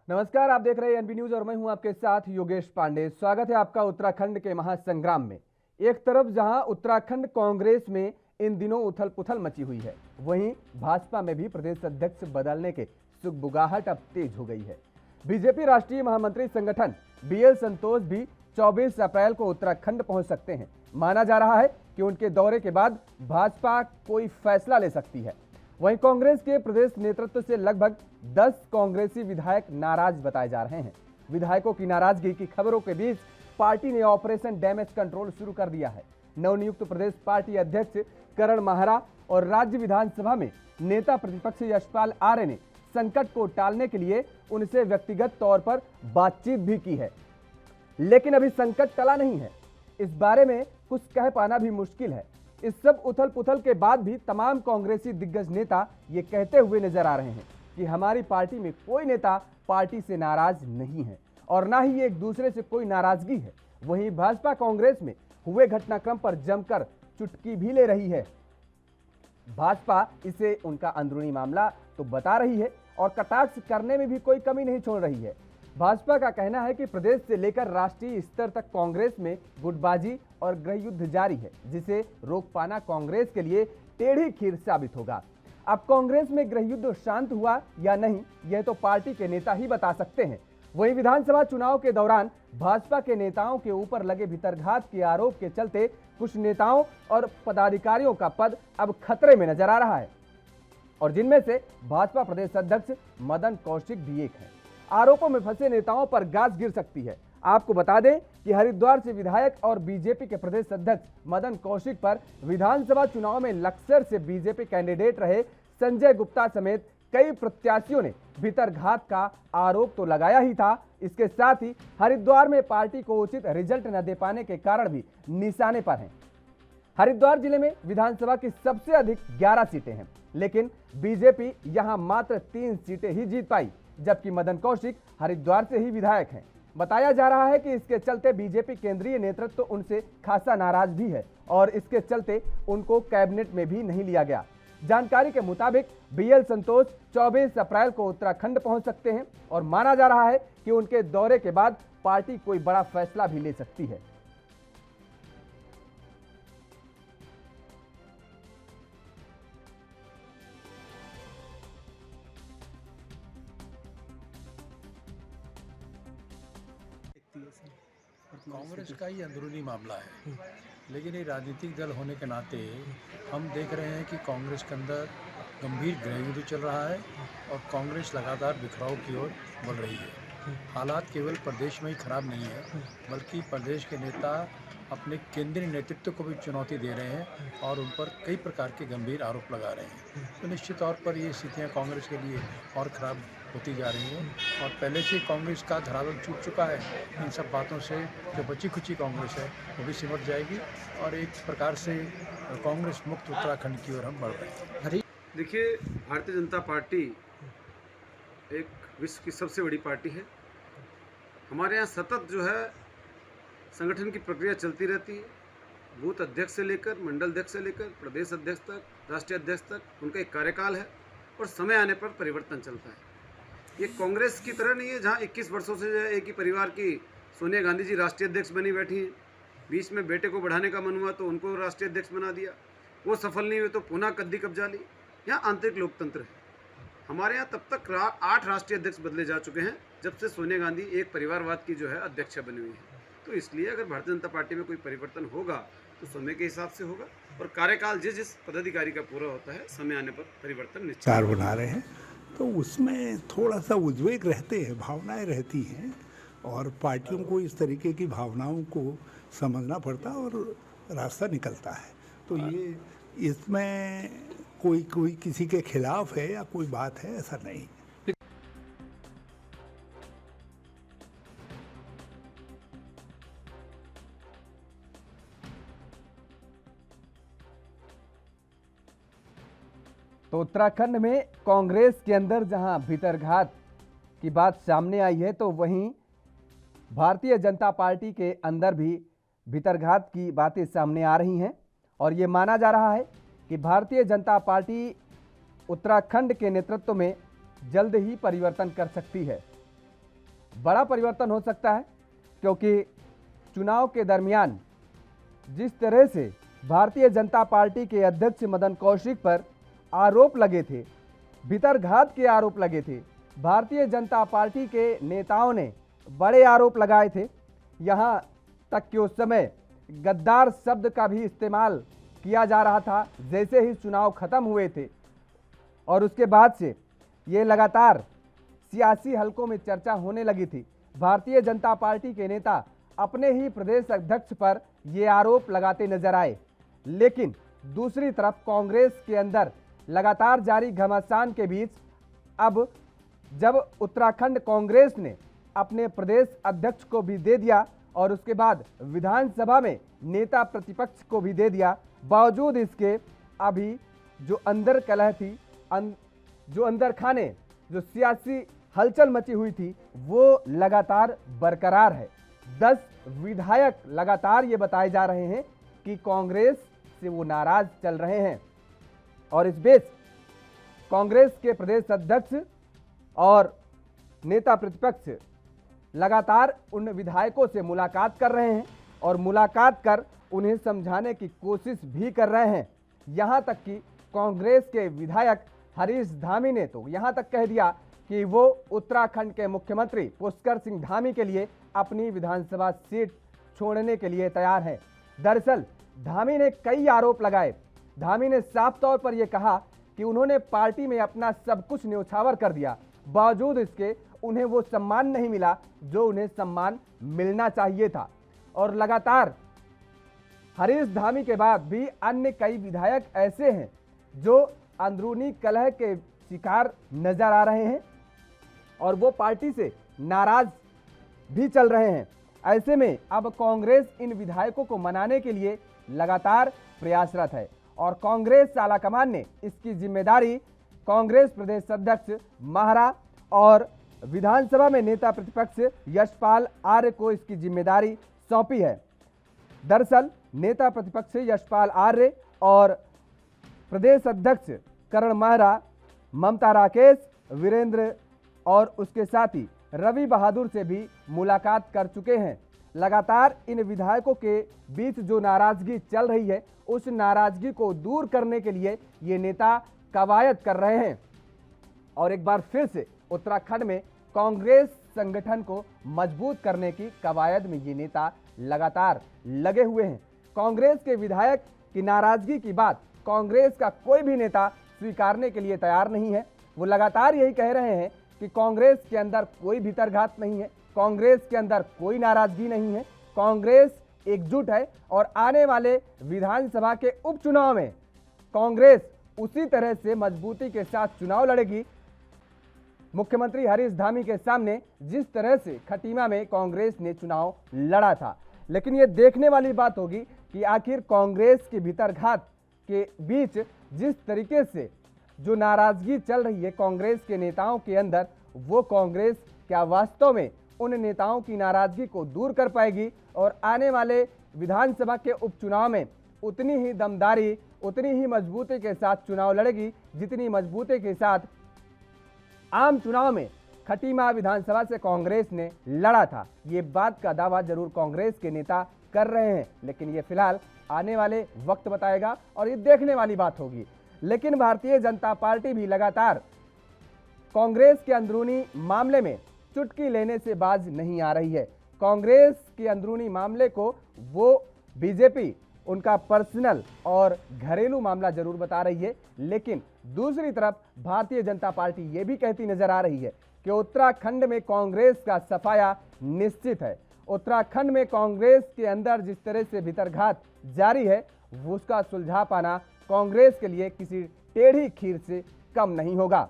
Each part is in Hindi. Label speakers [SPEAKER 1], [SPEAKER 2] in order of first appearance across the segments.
[SPEAKER 1] नमस्कार, आप देख रहे हैं एनबी न्यूज और मैं हूं आपके साथ योगेश पांडे। स्वागत है आपका उत्तराखंड के महासंग्राम में। एक तरफ जहां उत्तराखंड कांग्रेस में इन दिनों उथल पुथल मची हुई है, वहीं भाजपा में भी प्रदेश अध्यक्ष बदलने के सुगबुगाहट अब तेज हो गई है। बीजेपी राष्ट्रीय महामंत्री संगठन बीएल संतोष भी 24 अप्रैल को उत्तराखंड पहुंच सकते हैं। माना जा रहा है कि उनके दौरे के बाद भाजपा कोई फैसला ले सकती है। वहीं कांग्रेस के प्रदेश नेतृत्व से लगभग 10 कांग्रेसी विधायक नाराज बताए जा रहे हैं। विधायकों की नाराजगी की खबरों के बीच पार्टी ने ऑपरेशन डैमेज कंट्रोल शुरू कर दिया है। नवनियुक्त प्रदेश पार्टी अध्यक्ष करण माहरा और राज्य विधानसभा में नेता प्रतिपक्ष यशपाल आर्य ने संकट को टालने के लिए उनसे व्यक्तिगत तौर पर बातचीत भी की है, लेकिन अभी संकट टला नहीं है। इस बारे में कुछ कह पाना भी मुश्किल है। इस सब उथल पुथल के बाद भी तमाम कांग्रेसी दिग्गज नेता ये कहते हुए नजर आ रहे हैं कि हमारी पार्टी में कोई नेता पार्टी से नाराज नहीं है और ना ही एक दूसरे से कोई नाराजगी है। वहीं भाजपा कांग्रेस में हुए घटनाक्रम पर जमकर चुटकी भी ले रही है। भाजपा इसे उनका अंदरूनी मामला तो बता रही है और कटाक्ष करने में भी कोई कमी नहीं छोड़ रही है। भाजपा का कहना है कि प्रदेश से लेकर राष्ट्रीय स्तर तक कांग्रेस में गुटबाजी और गृह युद्ध जारी है, जिसे रोक पाना कांग्रेस के लिए टेढ़ी खीर साबित होगा। अब कांग्रेस में गृह युद्ध शांत हुआ या नहीं, यह तो पार्टी के नेता ही बता सकते हैं। वहीं विधानसभा चुनाव के दौरान भाजपा के नेताओं के ऊपर लगे भीतरघात के आरोप के चलते कुछ नेताओं और पदाधिकारियों का पद अब खतरे में नजर आ रहा है, और जिनमें से भाजपा प्रदेश अध्यक्ष मदन कौशिक भी एक है। आरोपों में फंसे नेताओं पर गाज गिर सकती है। आपको बता दें कि हरिद्वार से विधायक और बीजेपी के प्रदेश अध्यक्ष मदन कौशिक पर विधानसभा चुनाव में लक्सर से बीजेपी कैंडिडेट रहे संजय गुप्ता समेत कई प्रत्याशियों ने भीतरघात का आरोप तो लगाया ही था। इसके साथ ही हरिद्वार में पार्टी को उचित रिजल्ट न दे पाने के कारण भी निशाने पर हैं। हरिद्वार जिले में विधानसभा की सबसे अधिक 11 सीटें हैं, लेकिन बीजेपी यहां मात्र 3 सीटें ही जीत पाई, जबकि मदन कौशिक हरिद्वार से ही विधायक हैं। बताया जा रहा है कि इसके चलते बीजेपी केंद्रीय नेतृत्व उनसे खासा नाराज भी है और इसके चलते उनको कैबिनेट में भी नहीं लिया गया। जानकारी के मुताबिक बीएल संतोष 24 अप्रैल को उत्तराखंड पहुंच सकते हैं और माना जा रहा है कि उनके दौरे के बाद पार्टी कोई बड़ा फैसला भी ले सकती है।
[SPEAKER 2] कांग्रेस का ही अंदरूनी मामला है, लेकिन ये राजनीतिक दल होने के नाते हम देख रहे हैं कि कांग्रेस के अंदर गंभीर गृह युद्ध चल रहा है और कांग्रेस लगातार बिखराव की ओर बढ़ रही है। हालात केवल प्रदेश में ही खराब नहीं है, बल्कि प्रदेश के नेता अपने केंद्रीय नेतृत्व को भी चुनौती दे रहे हैं और उन पर कई प्रकार के गंभीर आरोप लगा रहे हैं। तो निश्चित तौर पर ये स्थितियाँ कांग्रेस के लिए और ख़राब होती जा रही हैं और पहले से कांग्रेस का धरातल छूट चुका है। इन सब बातों से जो बची खुची कांग्रेस है वो भी सिमट जाएगी और एक प्रकार से कांग्रेस मुक्त उत्तराखंड की ओर हम बढ़ रहे हैं।
[SPEAKER 3] देखिए, भारतीय जनता पार्टी एक विश्व की सबसे बड़ी पार्टी है। हमारे यहाँ सतत जो है संगठन की प्रक्रिया चलती रहती है। बूथ अध्यक्ष से लेकर मंडल अध्यक्ष से लेकर प्रदेश अध्यक्ष तक, राष्ट्रीय अध्यक्ष तक उनका एक कार्यकाल है और समय आने पर परिवर्तन चलता है। ये कांग्रेस की तरह नहीं है जहाँ 21 वर्षों से जो है एक ही परिवार की सोनिया गांधी जी राष्ट्रीय अध्यक्ष बनी बैठी हैं। बीच में बेटे को बढ़ाने का मन हुआ तो उनको राष्ट्रीय अध्यक्ष बना दिया, वो सफल नहीं हुए तो पुनः गद्दी कब्जा ली। यहाँ आंतरिक लोकतंत्र है। हमारे यहाँ तब तक 8 राष्ट्रीय अध्यक्ष बदले जा चुके हैं जब से सोनिया गांधी एक परिवारवाद की जो है अध्यक्ष बनी हुई है। तो इसलिए अगर भारतीय जनता पार्टी में कोई परिवर्तन होगा तो समय के हिसाब से होगा और कार्यकाल जिस पदाधिकारी का पूरा होता है समय आने पर परिवर्तन निश्चित
[SPEAKER 4] बना रहे हैं, तो उसमें थोड़ा सा उद्वेग रहते हैं, भावनाएं रहती हैं और पार्टियों को इस तरीके की भावनाओं को समझना पड़ता है और रास्ता निकलता है। तो ये इसमें कोई किसी के खिलाफ है या कोई बात है, ऐसा नहीं।
[SPEAKER 1] तो उत्तराखंड में कांग्रेस के अंदर जहां भीतरघात की बात सामने आई है, तो वहीं भारतीय जनता पार्टी के अंदर भी भीतरघात की बातें सामने आ रही हैं और ये माना जा रहा है कि भारतीय जनता पार्टी उत्तराखंड के नेतृत्व में जल्द ही परिवर्तन कर सकती है। बड़ा परिवर्तन हो सकता है, क्योंकि चुनाव के दरमियान जिस तरह से भारतीय जनता पार्टी के अध्यक्ष मदन कौशिक पर आरोप लगे थे, भीतरघात के आरोप लगे थे, भारतीय जनता पार्टी के नेताओं ने बड़े आरोप लगाए थे। यहाँ तक कि उस समय गद्दार शब्द का भी इस्तेमाल किया जा रहा था जैसे ही चुनाव खत्म हुए थे, और उसके बाद से ये लगातार सियासी हलकों में चर्चा होने लगी थी। भारतीय जनता पार्टी के नेता अपने ही प्रदेश अध्यक्ष पर ये आरोप लगाते नजर आए, लेकिन दूसरी तरफ कांग्रेस के अंदर लगातार जारी घमासान के बीच अब जब उत्तराखंड कांग्रेस ने अपने प्रदेश अध्यक्ष को भी दे दिया और उसके बाद विधानसभा में नेता प्रतिपक्ष को भी दे दिया, बावजूद इसके अभी जो अंदर कलह थी, जो अंदर खाने जो सियासी हलचल मची हुई थी, वो लगातार बरकरार है। 10 विधायक लगातार ये बताए जा रहे हैं कि कांग्रेस से वो नाराज चल रहे हैं, और इस बीच कांग्रेस के प्रदेश अध्यक्ष और नेता प्रतिपक्ष लगातार उन विधायकों से मुलाकात कर रहे हैं और मुलाकात कर उन्हें समझाने की कोशिश भी कर रहे हैं। यहाँ तक कि कांग्रेस के विधायक हरीश धामी ने तो यहाँ तक कह दिया कि वो उत्तराखंड के मुख्यमंत्री पुष्कर सिंह धामी के लिए अपनी विधानसभा सीट छोड़ने के लिए तैयार हैं। दरअसल धामी ने कई आरोप लगाए। धामी ने साफ तौर पर यह कहा कि उन्होंने पार्टी में अपना सब कुछ न्यौछावर कर दिया, बावजूद इसके उन्हें वो सम्मान नहीं मिला जो उन्हें सम्मान मिलना चाहिए था। और लगातार हरीश धामी के बाद भी अन्य कई विधायक ऐसे हैं जो अंदरूनी कलह के शिकार नजर आ रहे हैं और वो पार्टी से नाराज भी चल रहे हैं। ऐसे में अब कांग्रेस इन विधायकों को मनाने के लिए लगातार प्रयासरत है और कांग्रेस आलाकमान ने इसकी जिम्मेदारी कांग्रेस प्रदेश अध्यक्ष महारा और विधानसभा में नेता प्रतिपक्ष यशपाल आर्य को इसकी जिम्मेदारी सौंपी है। दरअसल नेता प्रतिपक्ष यशपाल आर्य और प्रदेश अध्यक्ष करण महरा ममता राकेश, वीरेंद्र और उसके साथी रवि बहादुर से भी मुलाकात कर चुके हैं। लगातार इन विधायकों के बीच जो नाराजगी चल रही है, उस नाराजगी को दूर करने के लिए ये नेता कवायद कर रहे हैं और एक बार फिर से उत्तराखंड में कांग्रेस संगठन को मजबूत करने की कवायद में ये नेता लगातार लगे हुए हैं। कांग्रेस के विधायक की नाराजगी की बात कांग्रेस का कोई भी नेता स्वीकारने के लिए तैयार नहीं है। वो लगातार यही कह रहे हैं कि कांग्रेस के अंदर कोई भीतरघात नहीं है, कांग्रेस के अंदर कोई नाराजगी नहीं है, कांग्रेस एकजुट है और आने वाले विधानसभा के उपचुनाव में कांग्रेस उसी तरह से मजबूती के साथ चुनाव लड़ेगी। मुख्यमंत्री हरीश धामी के सामने जिस तरह से खटीमा में कांग्रेस ने चुनाव लड़ा था। लेकिन ये देखने वाली बात होगी कि आखिर कांग्रेस के भीतरघात के बीच जिस तरीके से जो नाराजगी चल रही है कांग्रेस के नेताओं के अंदर, वो कांग्रेस क्या वास्तव में उन नेताओं की नाराजगी को दूर कर पाएगी और आने वाले विधानसभा के उपचुनाव में उतनी ही दमदारी, उतनी ही मजबूती के साथ चुनाव लड़ेगी जितनी मजबूती के साथ आम चुनाव में खटीमा विधानसभा से कांग्रेस ने लड़ा था। ये बात का दावा जरूर कांग्रेस के नेता कर रहे हैं, लेकिन ये फिलहाल आने वाले वक्त बताएगा और ये देखने वाली बात होगी। लेकिन भारतीय जनता पार्टी भी लगातार कांग्रेस के अंदरूनी मामले में चुटकी लेने से बाज नहीं आ रही है। कांग्रेस के अंदरूनी मामले को वो बीजेपी उनका पर्सनल और घरेलू मामला जरूर बता रही है, लेकिन दूसरी तरफ भारतीय जनता पार्टी ये भी कहती नजर आ रही है कि उत्तराखंड में कांग्रेस का सफाया निश्चित है। उत्तराखंड में कांग्रेस के अंदर जिस तरह से भीतरघात जारी है, वो उसका सुलझा पाना कांग्रेस के लिए किसी टेढ़ी खीर से कम नहीं होगा।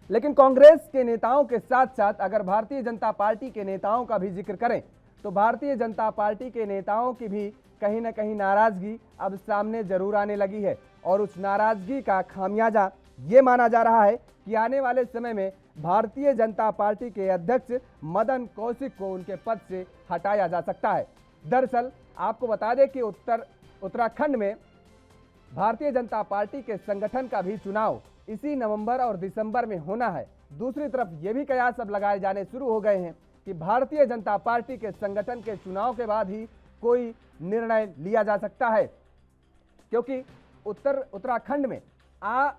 [SPEAKER 1] लेकिन कांग्रेस के नेताओं के साथ साथ अगर भारतीय जनता पार्टी के नेताओं का भी जिक्र करें तो भारतीय जनता पार्टी के नेताओं की भी कहीं ना कहीं नाराजगी अब सामने जरूर आने लगी है और उस नाराजगी का खामियाजा ये माना जा रहा है कि आने वाले समय में भारतीय जनता पार्टी के अध्यक्ष मदन कौशिक को उनके पद से हटाया जा सकता है। दरअसल आपको बता दें कि उत्तराखंड में भारतीय जनता पार्टी के संगठन का भी चुनाव इसी नवंबर और दिसंबर में होना है। दूसरी तरफ ये भी कयास अब लगाए जाने शुरू हो गए हैं कि भारतीय जनता पार्टी के संगठन के चुनाव के बाद ही कोई निर्णय लिया जा सकता है, क्योंकि उत्तराखंड में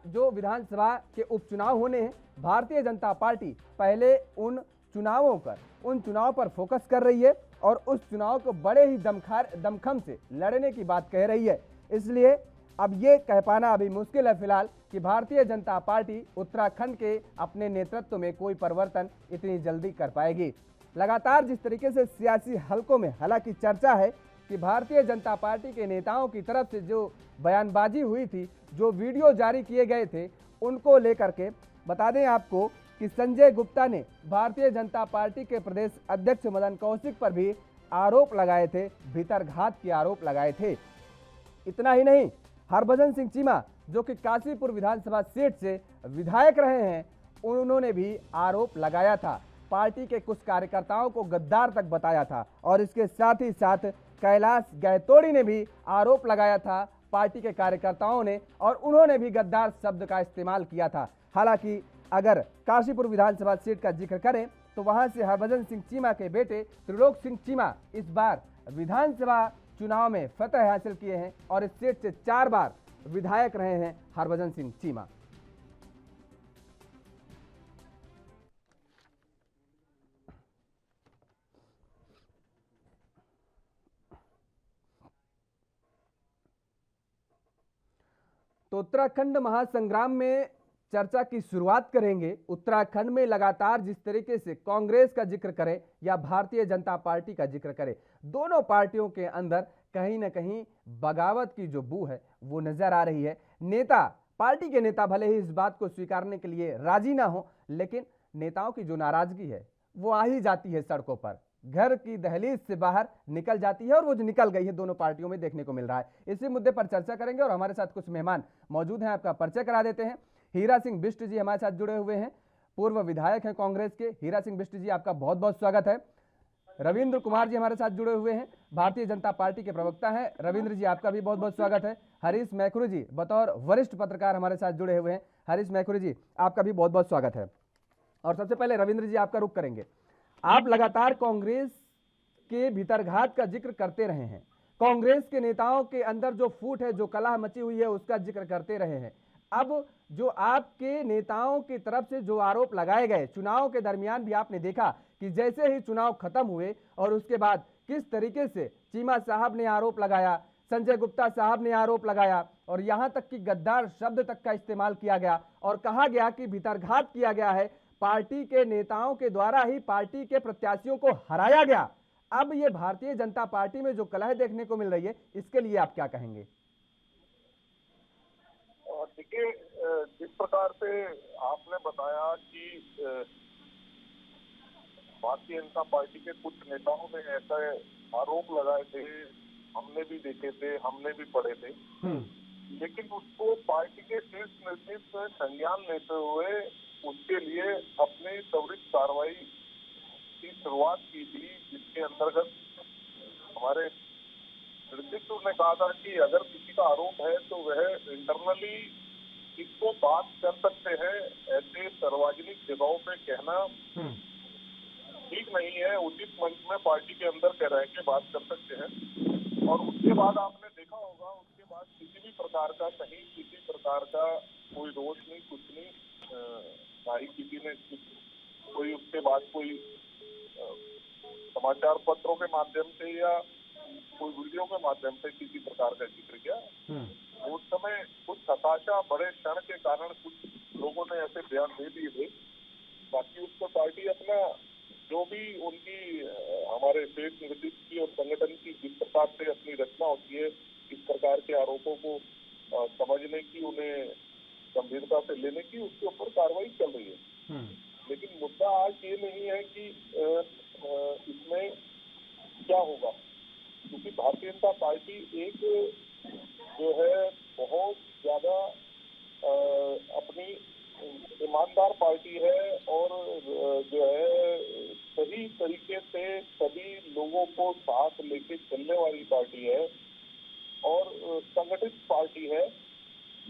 [SPEAKER 1] जो विधानसभा के उपचुनाव होने हैं, भारतीय जनता पार्टी पहले उन चुनावों पर फोकस कर रही है और उस चुनाव को बड़े ही दमखम से लड़ने की बात कह रही है। इसलिए अब ये कह पाना अभी मुश्किल है फिलहाल कि भारतीय जनता पार्टी उत्तराखंड के अपने नेतृत्व में कोई परिवर्तन इतनी जल्दी कर पाएगी। लगातार जिस तरीके से सियासी हलकों में हालांकि चर्चा है कि भारतीय जनता पार्टी के नेताओं की तरफ से जो बयानबाजी हुई थी, जो वीडियो जारी किए गए थे, उनको लेकर के बता दें आपको कि संजय गुप्ता ने भारतीय जनता पार्टी के प्रदेश अध्यक्ष मदन कौशिक पर भी आरोप लगाए थे, भीतरघात के आरोप लगाए थे। इतना ही नहीं, हरभजन सिंह चीमा जो कि काशीपुर विधानसभा सीट से विधायक रहे हैं, उन्होंने भी आरोप लगाया था, पार्टी के कुछ कार्यकर्ताओं को गद्दार तक बताया था। और इसके साथ ही साथ कैलाश गैतोड़ी ने भी आरोप लगाया था पार्टी के कार्यकर्ताओं ने, और उन्होंने भी गद्दार शब्द का इस्तेमाल किया था। हालांकि अगर काशीपुर विधानसभा सीट का जिक्र करें तो वहां से हरभजन सिंह चीमा के बेटे त्रिलोक सिंह चीमा इस बार विधानसभा चुनाव में फतह हासिल किए हैं और इस सीट से 4 बार विधायक रहे हैं हरभजन सिंह चीमा। तो उत्तराखंड महासंग्राम में चर्चा की शुरुआत करेंगे। उत्तराखंड में लगातार जिस तरीके से कांग्रेस का जिक्र करें या भारतीय जनता पार्टी का जिक्र करें, दोनों पार्टियों के अंदर कहीं ना कहीं बगावत की जो बू है वो नजर आ रही है। पार्टी के नेता भले ही इस बात को स्वीकारने के लिए राजी ना हो, लेकिन नेताओं की जो नाराजगी है वो आ ही जाती है सड़कों पर, घर की दहलीज से बाहर निकल जाती है, और वो जो निकल गई है दोनों पार्टियों में देखने को मिल रहा है। इसी मुद्दे पर चर्चा करेंगे और हमारे साथ कुछ मेहमान मौजूद हैं, आपका परिचय करा देते हैं। हीरा सिंह बिष्ट जी हमारे साथ जुड़े हुए हैं, पूर्व विधायक हैं कांग्रेस के। हीरा सिंह बिष्ट जी, आपका बहुत बहुत स्वागत है। रविंद्र कुमार जी हमारे साथ जुड़े हुए हैं, भारतीय जनता पार्टी के प्रवक्ता हैं। रविंद्र जी, आपका भी बहुत बहुत स्वागत है। हरीश मैखुरू जी बतौर वरिष्ठ पत्रकार हमारे साथ जुड़े हुए हैं। हरीश मैखुरू जी, आपका भी बहुत बहुत स्वागत है। और सबसे पहले रविंद्र जी, आपका रुख करेंगे। आप लगातार कांग्रेस के भीतरघात का जिक्र करते रहे हैं, कांग्रेस के नेताओं के अंदर जो फूट है, जो कलह मची हुई है, उसका जिक्र करते रहे हैं। अब जो आपके नेताओं की तरफ से जो आरोप लगाए गए, चुनाव के दरमियान भी आपने देखा कि जैसे ही चुनाव खत्म हुए और उसके बाद किस तरीके से चीमा साहब ने आरोप लगाया, संजय गुप्ता साहब ने आरोप लगाया, और यहां तक कि गद्दार शब्द तक का इस्तेमाल किया गया और कहा गया कि भीतरघात किया गया है, पार्टी के नेताओं के द्वारा ही पार्टी के प्रत्याशियों को हराया गया। अब ये भारतीय जनता पार्टी में जो कलह देखने को मिल रही है, इसके लिए आप क्या कहेंगे?
[SPEAKER 5] देखिए, जिस प्रकार से आपने बताया कि भारतीय जनता पार्टी के कुछ नेताओं ने ऐसे आरोप लगाए थे, हमने भी देखे थे, हमने भी पढ़े थे, लेकिन उसको पार्टी के शीर्ष नेतृत्व में संज्ञान लेते हुए उसके लिए अपनी त्वरित कार्रवाई की शुरुआत की थी, जिसके अंतर्गत हमारे नेतृत्व ने कहा था कि अगर किसी का आरोप है तो वह इंटरनली इसको बात कर सकते हैं, ऐसे सार्वजनिक जगहों पे कहना ठीक नहीं है, उचित मंच में पार्टी के अंदर कह रहे के बात कर सकते हैं। और उसके बाद आपने देखा होगा, उसके बाद किसी भी प्रकार का, कहीं किसी प्रकार का कोई रोष नहीं, कुछ नहीं, ना ही किसी ने कोई उसके बाद कोई समाचार पत्रों के माध्यम से या कोई वीडियो के माध्यम से किसी प्रकार का जिक्र किया। उस समय कुछ हताशा, बड़े क्षण के कारण कुछ लोगों ने ऐसे बयान दे दिए थे। बाकी उसको पार्टी अपना जो भी उनकी हमारे देश नेतृत्व की और संगठन की जिस प्रकार से अपनी रचना होती है, इस प्रकार के आरोपों को समझने की, उन्हें गंभीरता से लेने की, उसके ऊपर कार्रवाई चल रही है। लेकिन मुद्दा आज ये नहीं है कि इसमें क्या होगा, क्योंकि भारतीय जनता पार्टी एक जो है बहुत ज्यादा अपनी ईमानदार पार्टी है और जो है सही तरीके से सभी लोगों को साथ लेके चलने वाली पार्टी है और संगठित पार्टी है।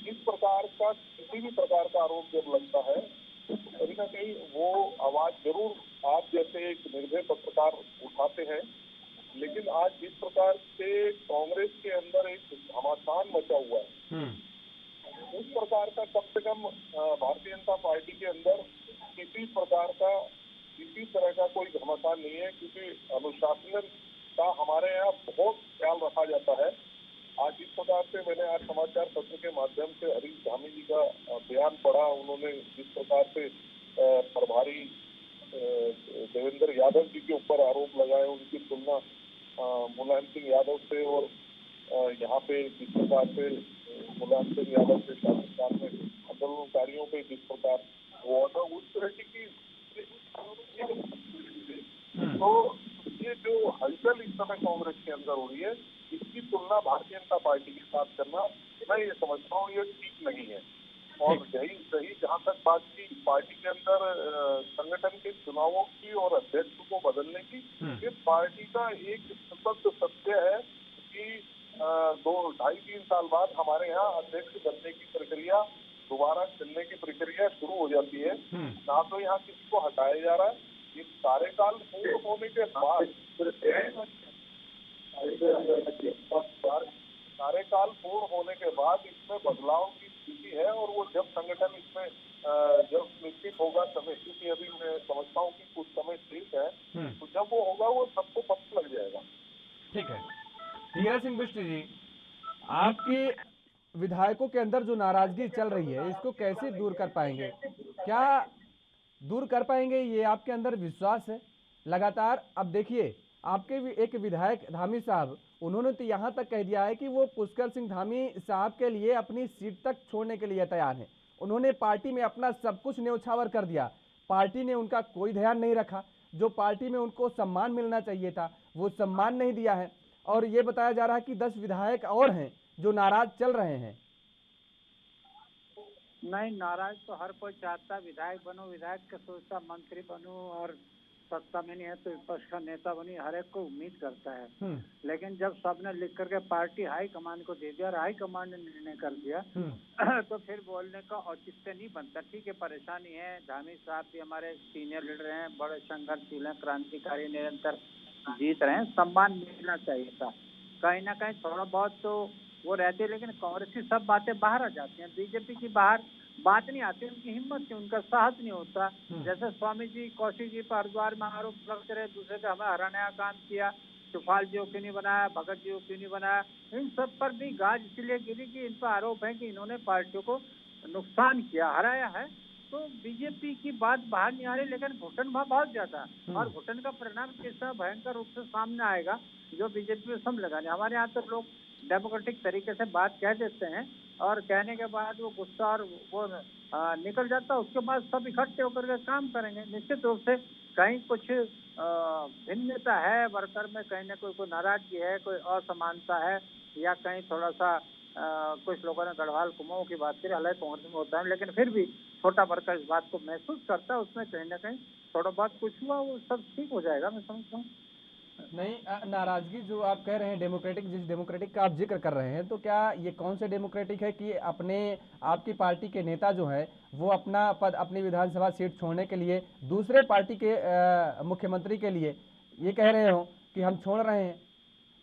[SPEAKER 5] इस प्रकार का किसी भी प्रकार का आरोप जब लगता है तो कहीं ना कहीं वो आवाज जरूर आप जैसे एक निर्भय पत्रकार उठाते हैं, लेकिन आज जिस प्रकार से कांग्रेस के अंदर एक घमासान मचा हुआ है, उस प्रकार का कम से कम भारतीय जनता पार्टी के अंदर किसी तरह का कोई घमासान नहीं है, क्योंकि अनुशासन का हमारे यहाँ बहुत ख्याल रखा जाता है। आज जिस प्रकार से मैंने आज समाचार पत्र के माध्यम से हरीश धामी जी का बयान पढ़ा, उन्होंने जिस प्रकार से प्रभारी देवेंद्र यादव जी के ऊपर आरोप लगाए, उनकी तुलना मुलायम सिंह यादव से, और यहाँ पे जिस प्रकार से मुलायम सिंह यादव के शासनकाल में आंदोलनकारियों पे जिस प्रकार वो उस तरह की तो ये जो हलचल इस समय कांग्रेस के अंदर हो रही है, इसकी तुलना भारतीय जनता पार्टी के साथ करना, मैं ये समझता हूँ ये ठीक नहीं है। और रही जहाँ तक बात की पार्टी के अंदर संगठन के चुनावों की और अध्यक्ष को बदलने की, ये पार्टी का एक सशक्त सत्य है कि 2-2.5-3 साल बाद हमारे यहाँ अध्यक्ष बनने की प्रक्रिया, दोबारा चलने की प्रक्रिया शुरू हो जाती है। ना तो यहाँ किसी को हटाया जा रहा है, ये कार्यकाल पूर्ण होने के बाद इसमें बदलाव की स्थिति है, और वो जब संगठन इसमें जब निश्चित होगा समय, क्योंकि अभी मैं समझता हूँ कि कुछ समय ठीक है, तो जब वो होगा वो सबको पता लग जाएगा।
[SPEAKER 1] ठीक है, धीरज सिंह बिष्ट जी, आपके विधायकों के अंदर जो नाराजगी चल रही है, इसको कैसे दूर कर पाएंगे? क्या दूर कर पाएंगे, ये आपके अंदर विश्वास है? लगातार अब देखिए, आपके भी एक विधायक धामी साहब, उन्होंने तो यहाँ तक कह दिया है कि वो पुष्कर सिंह धामी साहब के लिए अपनी सीट तक छोड़ने के लिए तैयार हैं। उन्होंने पार्टी में अपना सब कुछ न्यौछावर कर दिया, पार्टी ने उनका कोई ध्यान नहीं रखा, जो पार्टी में उनको सम्मान मिलना चाहिए था वो सम्मान नहीं दिया है, और ये बताया जा रहा है कि 10 विधायक और हैं जो नाराज चल रहे हैं।
[SPEAKER 6] नहीं, नाराज तो हर कोई चाहता, विधायक बनो, विधायक का सोचता मंत्री बनो, और सत्ता में नहीं है तो विपक्ष का नेता बनी, हर एक को उम्मीद करता है। लेकिन जब सबने लिख करके पार्टी हाई कमान को दे दिया और हाई कमान ने निर्णय कर दिया तो फिर बोलने का औचित्य नहीं बनता। ठीक है, परेशानी है, धामी साहब भी हमारे सीनियर लीडर हैं, बड़े संघर्षशील हैं, क्रांतिकारी, निरंतर जीत रहे हैं, सम्मान मिलना चाहिए था। कहीं ना कहीं थोड़ा बहुत तो वो रहते हैं, लेकिन कांग्रेस की सब बातें बाहर आ जाती हैं, बीजेपी की बाहर बात नहीं आती, उनकी हिम्मत नहीं, उनका साहस नहीं होता। जैसे स्वामी जी, कौशिक जी पर हरिद्वार में आरोप लगते रहे, दूसरे का हमें हराने का काम किया, सुखपाल जी को क्यों नहीं बनाया, भगत जी को क्यों नहीं बनाया, इन सब पर भी गाज इसलिए गिरी कि इन पर आरोप है कि इन्होंने पार्टियों को नुकसान किया, हराया है। तो बीजेपी की बात बाहर नहीं आ रही, लेकिन घुटन भाव बहुत ज्यादा, और घुटन का परिणाम कैसा भयंकर रूप से सामने आएगा जो बीजेपी में सम लगाने। हमारे यहाँ तो लोग डेमोक्रेटिक तरीके से बात कह देते हैं, और कहने के बाद वो गुस्सा और वो निकल जाता है, उसके बाद सब इकट्ठे होकर के काम करेंगे। निश्चित रूप से कहीं कुछ भिन्नता है वर्कर में, कहीं ना कोई नाराजगी है, कोई असमानता है, या कहीं थोड़ा सा कुछ लोगों ने गढ़वाल कुमाऊं की बात करी, हालांकि कांग्रेस में होता है, लेकिन फिर भी छोटा वर्कर इस बात को महसूस करता है, उसमें कहीं ना कहीं थोड़ा बहुत कुछ हुआ, वो सब ठीक हो जाएगा, मैं समझता हूँ।
[SPEAKER 1] नहीं, नाराजगी जो आप कह रहे हैं डेमोक्रेटिक, जिस डेमोक्रेटिक का आप जिक्र कर रहे हैं, तो क्या ये कौन से डेमोक्रेटिक है कि अपने आपकी पार्टी के नेता जो है वो अपना पद, अपनी विधानसभा सीट छोड़ने के लिए दूसरे पार्टी के मुख्यमंत्री के लिए ये कह रहे हो कि हम छोड़ रहे हैं?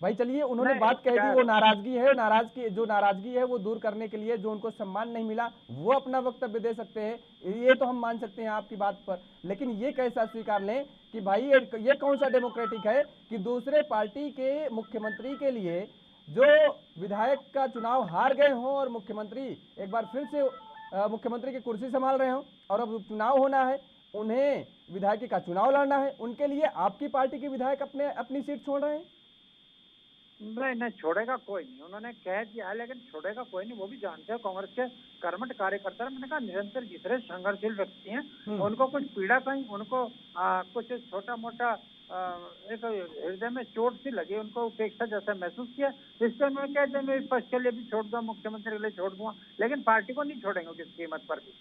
[SPEAKER 1] भाई चलिए, उन्होंने बात कह दी, वो नाराजगी है, नाराजगी है वो दूर करने के लिए जो उनको सम्मान नहीं मिला वो अपना वक्तव्य दे सकते हैं, ये तो हम मान सकते हैं आपकी बात पर। लेकिन ये कैसा स्वीकार लें कि भाई ये कौन सा डेमोक्रेटिक है कि दूसरे पार्टी के मुख्यमंत्री के लिए जो विधायक का चुनाव हार गए हों और मुख्यमंत्री एक बार फिर से मुख्यमंत्री की कुर्सी संभाल रहे हों, और अब चुनाव होना है, उन्हें विधायक का चुनाव लड़ना है, उनके लिए आपकी पार्टी के विधायक अपनी सीट छोड़ रहे हैं?
[SPEAKER 6] नहीं, छोड़ेगा कोई नहीं, उन्होंने कह दिया है, लेकिन छोड़ेगा कोई नहीं, वो भी जानते हैं कांग्रेस के कर्मठ कार्यकर्ता। मैंने कहा निरंतर जीत रहे संघर्षशील व्यक्ति हैं, उनको कुछ पीड़ा, कहीं उनको कुछ छोटा मोटा एक हृदय में चोट सी लगी, उनको उपेक्षा जैसा महसूस किया, इसलिए उन्होंने कह दिया मैं विपक्ष के लिए भी छोड़ दूंगा, मुख्यमंत्री के लिए छोड़ दूंगा, लेकिन पार्टी को नहीं छोड़ेंगे किस कीमत पर भी।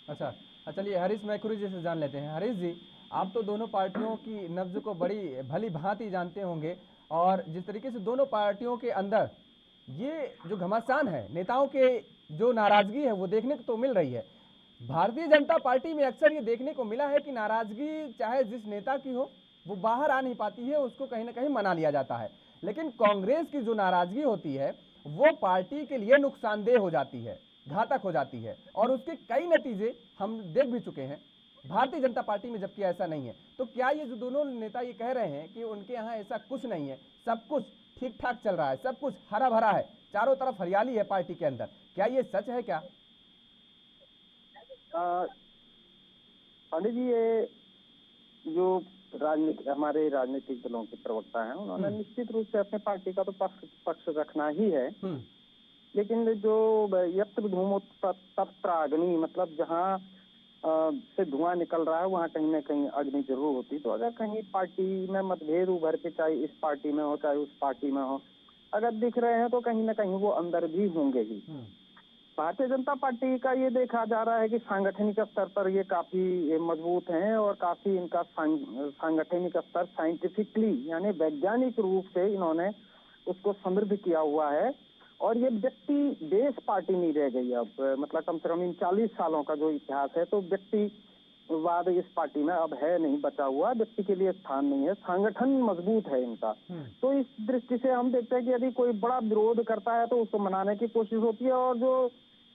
[SPEAKER 1] अच्छा, चलिए हरीश मैखुरी जी से जान लेते हैं। हरीश जी, आप तो दोनों पार्टियों की नब्ज को बड़ी भली भांति जानते होंगे, और जिस तरीके से दोनों पार्टियों के अंदर ये जो घमासान है, नेताओं के जो नाराजगी है वो देखने को तो मिल रही है, भारतीय जनता पार्टी में अक्सर ये देखने को मिला है कि नाराजगी चाहे जिस नेता की हो वो बाहर आ नहीं पाती है, उसको कहीं ना कहीं मना लिया जाता है। लेकिन कांग्रेस की जो नाराजगी होती है वो पार्टी के लिए नुकसानदेह हो जाती है, घातक हो जाती है, और उसके कई नतीजे हम देख भी चुके हैं भारतीय जनता पार्टी में, जबकि ऐसा नहीं है। तो क्या ये जो दोनों नेता ये कह रहे हैं कि उनके यहाँ ऐसा कुछ नहीं है, सब कुछ ठीक ठाक चल रहा है, सब कुछ हरा भरा है, चारों तरफ हरियाली है पार्टी के अंदर, क्या ये सच है क्या?
[SPEAKER 7] पंडित जी, ये जो हमारे राजनीतिक दलों के प्रवक्ता हैं, उन्होंने निश्चित रूप से अपने पार्टी का तो पक्ष रखना ही है, लेकिन जो यत्र धूमोत्तप्त्राग्नि, मतलब जहाँ से धुआं निकल रहा है वहाँ कहीं ना कहीं अग्नि जरूर होती। तो अगर कहीं पार्टी में मतभेद उभर के, चाहे इस पार्टी में हो चाहे उस पार्टी में हो, अगर दिख रहे हैं तो कहीं ना कहीं वो अंदर भी होंगे ही। भारतीय जनता पार्टी का ये देखा जा रहा है कि सांगठनिक स्तर पर ये काफी मजबूत हैं और काफी इनका सांगठनिक स्तर साइंटिफिकली यानी वैज्ञानिक रूप से इन्होंने उसको समृद्ध किया हुआ है। और ये व्यक्ति देश पार्टी नहीं रह गई अब, मतलब कम से कम इन 40 सालों का जो इतिहास है, तो व्यक्तिवाद इस पार्टी में अब है नहीं बचा हुआ, व्यक्ति के लिए स्थान नहीं है, संगठन मजबूत है इनका। तो इस दृष्टि से हम देखते हैं कि यदि कोई बड़ा विरोध करता है तो उसको मनाने की कोशिश होती है, और जो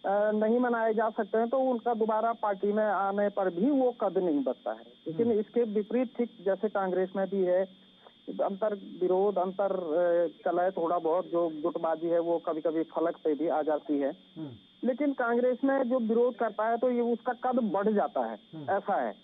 [SPEAKER 7] नहीं मनाए जा सकते हैं तो उनका दोबारा पार्टी में आने पर भी वो कद नहीं बचता है। लेकिन इसके विपरीत ठीक जैसे कांग्रेस में भी है, अंतर विरोध, अंतर कलह, थोड़ा बहुत जो गुटबाजी है वो कभी कभी फलक पे भी आ जाती है। लेकिन कांग्रेस में जो विरोध करता है तो ये उसका कद बढ़ जाता है, ऐसा है।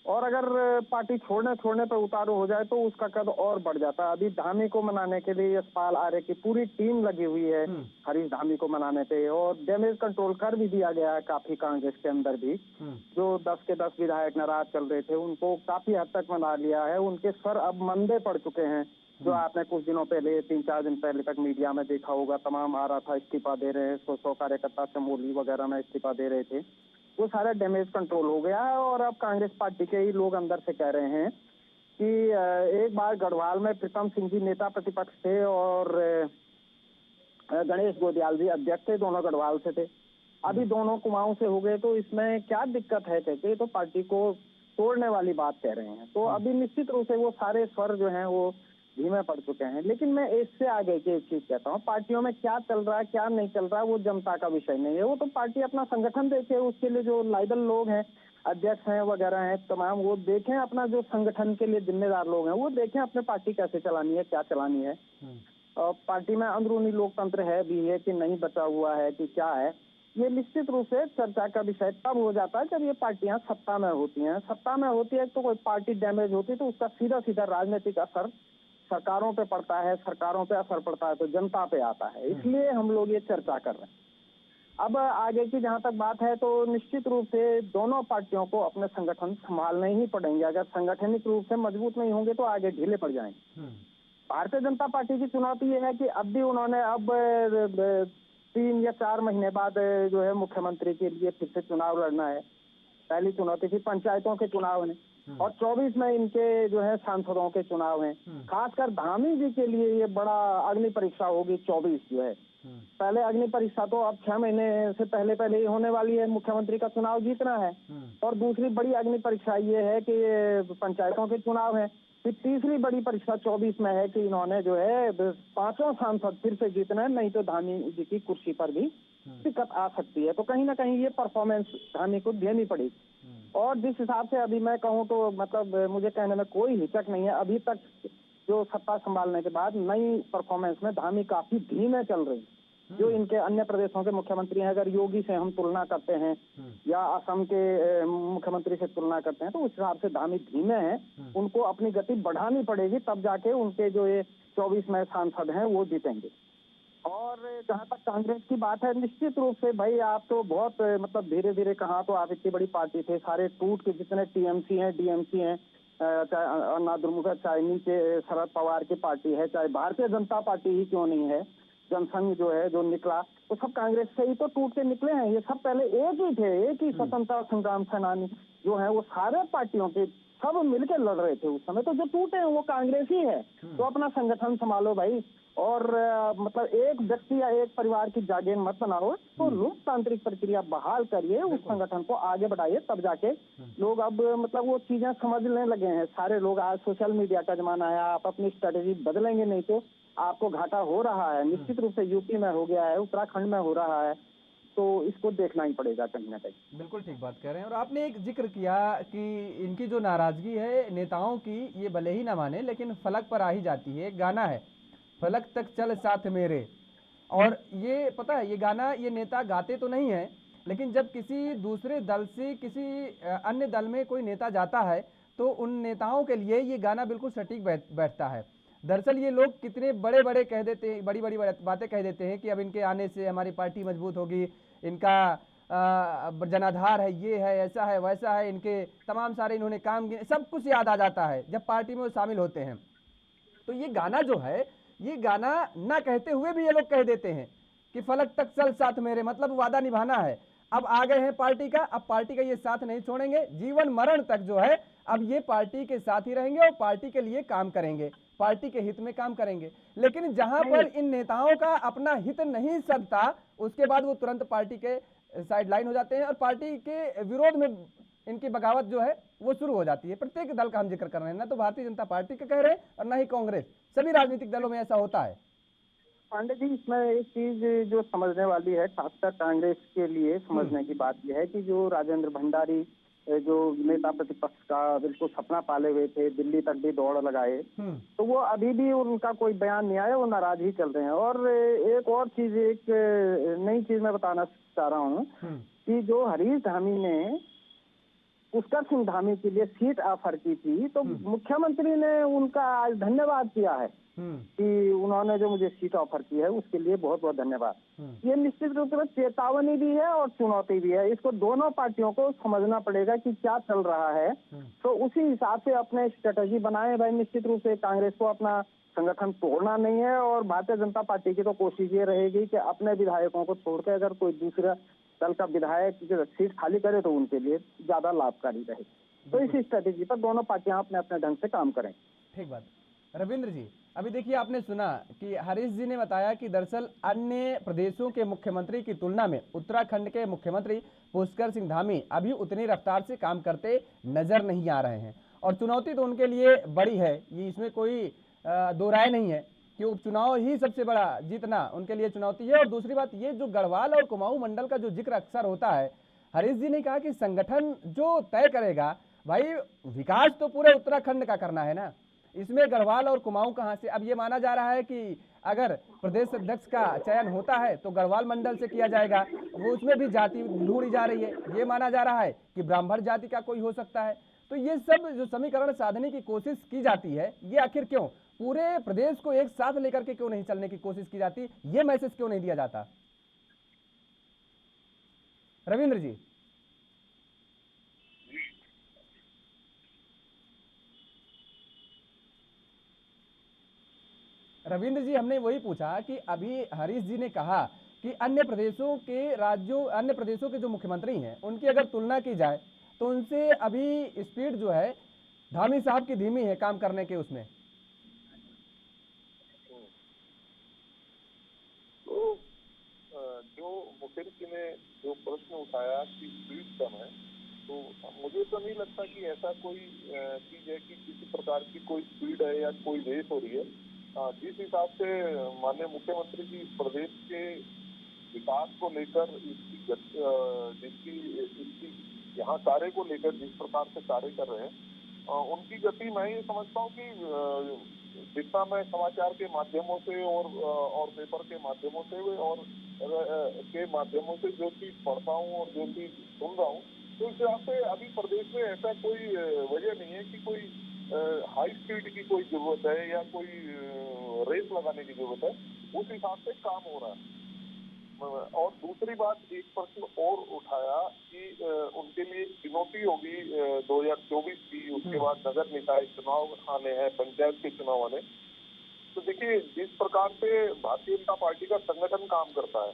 [SPEAKER 7] और अगर पार्टी छोड़ने पर उतारू हो जाए तो उसका कद और बढ़ जाता है। अभी धामी को मनाने के लिए यशपाल आर्य की पूरी टीम लगी हुई है हरीश धामी को मनाने पे, और डैमेज कंट्रोल कर भी दिया गया है काफी कांग्रेस के अंदर भी। जो 10 के 10 विधायक नाराज चल रहे थे उनको काफी हद तक मना लिया है, उनके सर अब मंदे पड़ चुके हैं। जो आपने कुछ दिनों पहले 3-4 दिन पहले तक मीडिया में देखा होगा, तमाम आ रहा था इस्तीफा दे रहे हैं, 100 कार्यकर्ता चमोली वगैरह में इस्तीफा दे रहे थे, वो सारा डैमेज कंट्रोल हो गया है। और अब कांग्रेस पार्टी के ही लोग अंदर से कह रहे हैं कि एक बार गढ़वाल में प्रीतम सिंह जी नेता प्रतिपक्ष थे और गणेश गोदियाल जी अध्यक्ष थे, दोनों गढ़वाल से थे, अभी दोनों कुमाऊं से हो गए, तो इसमें क्या दिक्कत है कहते, तो पार्टी को तोड़ने वाली बात कह रहे हैं। तो अभी निश्चित रूप से वो सारे स्वर जो हैं वो धीमे पड़ चुके हैं। लेकिन मैं इससे आगे की एक चीज कहता हूँ, पार्टियों में क्या चल रहा है क्या नहीं चल रहा है वो जनता का विषय नहीं है, वो तो पार्टी अपना संगठन देखे, उसके लिए जो लाइबल लोग हैं, अध्यक्ष हैं वगैरह हैं तमाम, वो देखें अपना जो संगठन के लिए जिम्मेदार लोग हैं वो देखें अपने पार्टी कैसे चलानी है, क्या चलानी है। और पार्टी में अंदरूनी लोकतंत्र है भी है कि नहीं बचा हुआ है कि क्या है, ये निश्चित रूप से चर्चा का विषय तब हो जाता है जब ये पार्टियां सत्ता में होती हैं। सत्ता में होती है तो कोई पार्टी डैमेज होती है तो उसका सीधा सीधा राजनीतिक असर सरकारों पे पड़ता है, सरकारों पे असर पड़ता है तो जनता पे आता है, इसलिए हम लोग ये चर्चा कर रहे हैं। अब आगे की जहां तक बात है तो निश्चित रूप से दोनों पार्टियों को अपने संगठन संभालने ही पड़ेंगे। अगर संगठनिक रूप से मजबूत नहीं होंगे तो आगे ढीले पड़ जाएंगे। भारतीय जनता पार्टी की चुनौती ये है कि अब भी उन्होंने 3 या 4 महीने बाद जो है मुख्यमंत्री के लिए फिर से चुनाव लड़ना है। पहली चुनौती थी पंचायतों के चुनाव है और 24 में इनके जो है सांसदों के चुनाव हैं। खासकर धामी जी के लिए ये बड़ा अग्नि परीक्षा होगी 24 जो है। पहले अग्नि परीक्षा तो अब 6 महीने से पहले ही होने वाली है, मुख्यमंत्री का चुनाव जीतना है। और दूसरी बड़ी अग्नि परीक्षा ये है कि पंचायतों के चुनाव है। फिर तीसरी बड़ी परीक्षा 24 में है कि इन्होंने जो है 5वां सांसद फिर से जीतना है, नहीं तो धामी जी की कुर्सी पर भी दिक्कत आ सकती है। तो कहीं ना कहीं ये परफॉर्मेंस धामी को देनी पड़ेगी। और जिस हिसाब से अभी मैं कहूँ तो मतलब मुझे कहने में कोई हिचक नहीं है, अभी तक जो सत्ता संभालने के बाद नई परफॉर्मेंस में धामी काफी धीमे चल रही। जो इनके अन्य प्रदेशों के मुख्यमंत्री हैं, अगर योगी से हम तुलना करते हैं या असम के मुख्यमंत्री से तुलना करते हैं तो उस हिसाब से धामी धीमे हैं। उनको अपनी गति बढ़ानी पड़ेगी, तब जाके उनके जो ये 24 में सांसद हैं वो जीतेंगे। और जहाँ तक कांग्रेस की बात है, निश्चित रूप से भाई आप तो बहुत मतलब धीरे धीरे कहा तो आप इतनी बड़ी पार्टी थे, सारे टूट के जितने टीएमसी हैं, डीएमसी हैं, चाहे अन्ना द्रमुक, चाहे नीचे शरद पवार की पार्टी है, चाहे भारतीय जनता पार्टी ही क्यों नहीं है, जनसंघ जो है जो निकला तो सब कांग्रेस से ही तो टूट के निकले हैं। ये सब पहले एक ही थे, एक ही स्वतंत्रता संग्राम सेनानी जो है वो सारे पार्टियों के सब मिलकर लड़ रहे थे उस समय। तो जो टूटे हैं वो कांग्रेस ही है। तो अपना संगठन संभालो भाई, और मतलब एक व्यक्ति या एक परिवार की जागीर मत बनाओ। तो लोकतांत्रिक प्रक्रिया बहाल करिए, उस संगठन को आगे बढ़ाइए, तब जाके लोग अब मतलब वो चीजें समझने लगे हैं सारे लोग। आज सोशल मीडिया का जमाना है, आप अपनी स्ट्रेटेजी बदलेंगे नहीं तो आपको घाटा हो रहा है। निश्चित रूप से यूपी में हो गया है, उत्तराखंड में हो रहा है, तो इसको देखना ही पड़ेगा कहीं ना कहीं।
[SPEAKER 1] बिल्कुल ठीक बात कह रहे हैं। और आपने एक जिक्र किया कि इनकी जो नाराजगी है नेताओं की, ये भले ही ना माने लेकिन फलक पर आ ही जाती है। एक गाना है, फलक तक चल साथ मेरे, और ये पता है ये गाना ये नेता गाते तो नहीं है, लेकिन जब किसी दूसरे दल से किसी अन्य दल में कोई नेता जाता है तो उन नेताओं के लिए ये गाना बिल्कुल सटीक बैठता है। दरअसल ये लोग कितने बड़े बड़े कह देते हैं, बड़ी बड़ी बातें कह देते हैं कि अब इनके आने से हमारी पार्टी मजबूत होगी, इनका जनाधार है, ये है, ऐसा है, वैसा है, इनके तमाम सारे इन्होंने काम किए, सब कुछ याद आ जाता है जब पार्टी में वो शामिल होते हैं। तो ये गाना जो है, ये गाना ना कहते हुए भी ये लोग कह देते हैं कि फलक तक चल साथ मेरे, मतलब वादा निभाना है। अब आ गए हैं पार्टी का, अब पार्टी का ये साथ नहीं छोड़ेंगे, जीवन मरण तक जो है अब ये पार्टी के साथ ही रहेंगे और पार्टी के लिए काम करेंगे, पार्टी के हित में काम करेंगे। लेकिन जहां पर इन नेताओं का अपना हित नहीं सधता, उसके बाद वो तुरंत पार्टी के साइड लाइन हो जाते हैं और पार्टी के विरोध में इनकी बगावत जो है वो शुरू हो जाती है। प्रत्येक दल का हम जिक्र कर रहे हैं, ना तो भारतीय जनता पार्टी का कह रहे हैं और ना ही कांग्रेस, सभी राजनीतिक दलों में ऐसा होता है।
[SPEAKER 7] पांडे जी, इसमें एक चीज जो समझने वाली है, खासकर कांग्रेस के लिए समझने की बात यह है कि जो राजेंद्र भंडारी जो नेता प्रतिपक्ष का बिल्कुल सपना पाले हुए थे, दिल्ली तक भी दौड़ लगाए, तो वो अभी भी उनका कोई बयान नहीं आया, वो नाराज ही चल रहे हैं। और एक और चीज, एक नई चीज मैं बताना चाह रहा हूँ कि जो हरीश धामी ने पुष्कर सिंह धामी के लिए सीट ऑफर की थी, तो मुख्यमंत्री ने उनका आज धन्यवाद किया है कि उन्होंने जो मुझे सीट ऑफर की है उसके लिए बहुत बहुत धन्यवाद। ये निश्चित रूप से चेतावनी भी है और चुनौती भी है। इसको दोनों पार्टियों को समझना पड़ेगा कि क्या चल रहा है, तो उसी हिसाब से अपने स्ट्रेटेजी बनाए भाई। निश्चित रूप से कांग्रेस को अपना संगठन तोड़ना नहीं है, और भारतीय जनता पार्टी की तो कोशिश ये रहेगी कि अपने विधायकों को छोड़कर अगर कोई दूसरा दल का विधायक सीट खाली करे तो उनके लिए ज्यादा लाभकारी रहे। तो इसी स्ट्रेटेजी पर दोनों पार्टियां अपने अपने ढंग से काम करें।
[SPEAKER 1] ठीक बात। रविंद्र जी, अभी देखिए आपने सुना कि हरीश जी ने बताया कि दरअसल अन्य प्रदेशों के मुख्यमंत्री की तुलना में उत्तराखंड के मुख्यमंत्री पुष्कर सिंह धामी अभी उतनी रफ्तार से काम करते नजर नहीं आ रहे हैं, और चुनौती तो उनके लिए बड़ी है, ये इसमें कोई दो राय नहीं है कि उपचुनाव ही सबसे बड़ा जीतना उनके लिए चुनौती है। और दूसरी बात, ये जो गढ़वाल और कुमाऊं मंडल का जो जिक्र अक्सर होता है, हरीश जी ने कहा कि संगठन जो तय करेगा, भाई विकास तो पूरे उत्तराखंड का करना है ना, इसमें गढ़वाल और कुमाऊं कहां से। अब ये माना जा रहा है कि अगर प्रदेश अध्यक्ष का चयन होता है तो गढ़वाल मंडल से किया जाएगा, वो उसमें भी जाति ढूंढी जा रही है। ये माना जा रहा है कि ब्राह्मण जाति का कोई हो सकता है। तो ये सब जो समीकरण साधने की कोशिश की जाती है, ये आखिर क्यों, पूरे प्रदेश को एक साथ लेकर के क्यों नहीं चलने की कोशिश की जाती, ये मैसेज क्यों नहीं दिया जाता? रविंद्र जी। रविंद्र जी, हमने वही पूछा कि अभी हरीश जी ने कहा कि अन्य प्रदेशों के जो मुख्यमंत्री हैं उनकी अगर तुलना की जाए तो उनसे अभी स्पीड जो है धामी साहब की धीमी है काम करने के उसमें।
[SPEAKER 5] तो जो मुखर्जी ने जो प्रश्न उठाया कि स्पीड कम है, तो मुझे तो नहीं लगता कि ऐसा कोई चीज है कि किसी प्रकार की कोई स्पीड है या कोई रेस हो रही है। जिस हिसाब से माननीय मुख्यमंत्री जी प्रदेश के विकास को लेकर इसकी यहाँ कार्य को लेकर जिस प्रकार से कार्य कर रहे हैं, उनकी गति मैं ये समझता हूँ कि जितना मैं समाचार के माध्यमों से और पेपर के माध्यमों से और के माध्यमों से जो चीज पढ़ता हूँ और जो चीज सुन रहा हूँ, तो इस हिसाब से अभी प्रदेश में ऐसा कोई वजह नहीं है कि कोई हाई स्पीड की कोई जरूरत है या कोई रेस लगाने की जरूरत है। उस हिसाब से काम हो रहा है। और दूसरी बात, एक प्रश्न और उठाया कि उनके लिए चुनौती होगी 2024 की, उसके बाद नगर निकाय चुनाव आने हैं, पंचायत के चुनाव आने। तो देखिए, जिस प्रकार से भारतीय जनता पार्टी का संगठन काम करता है,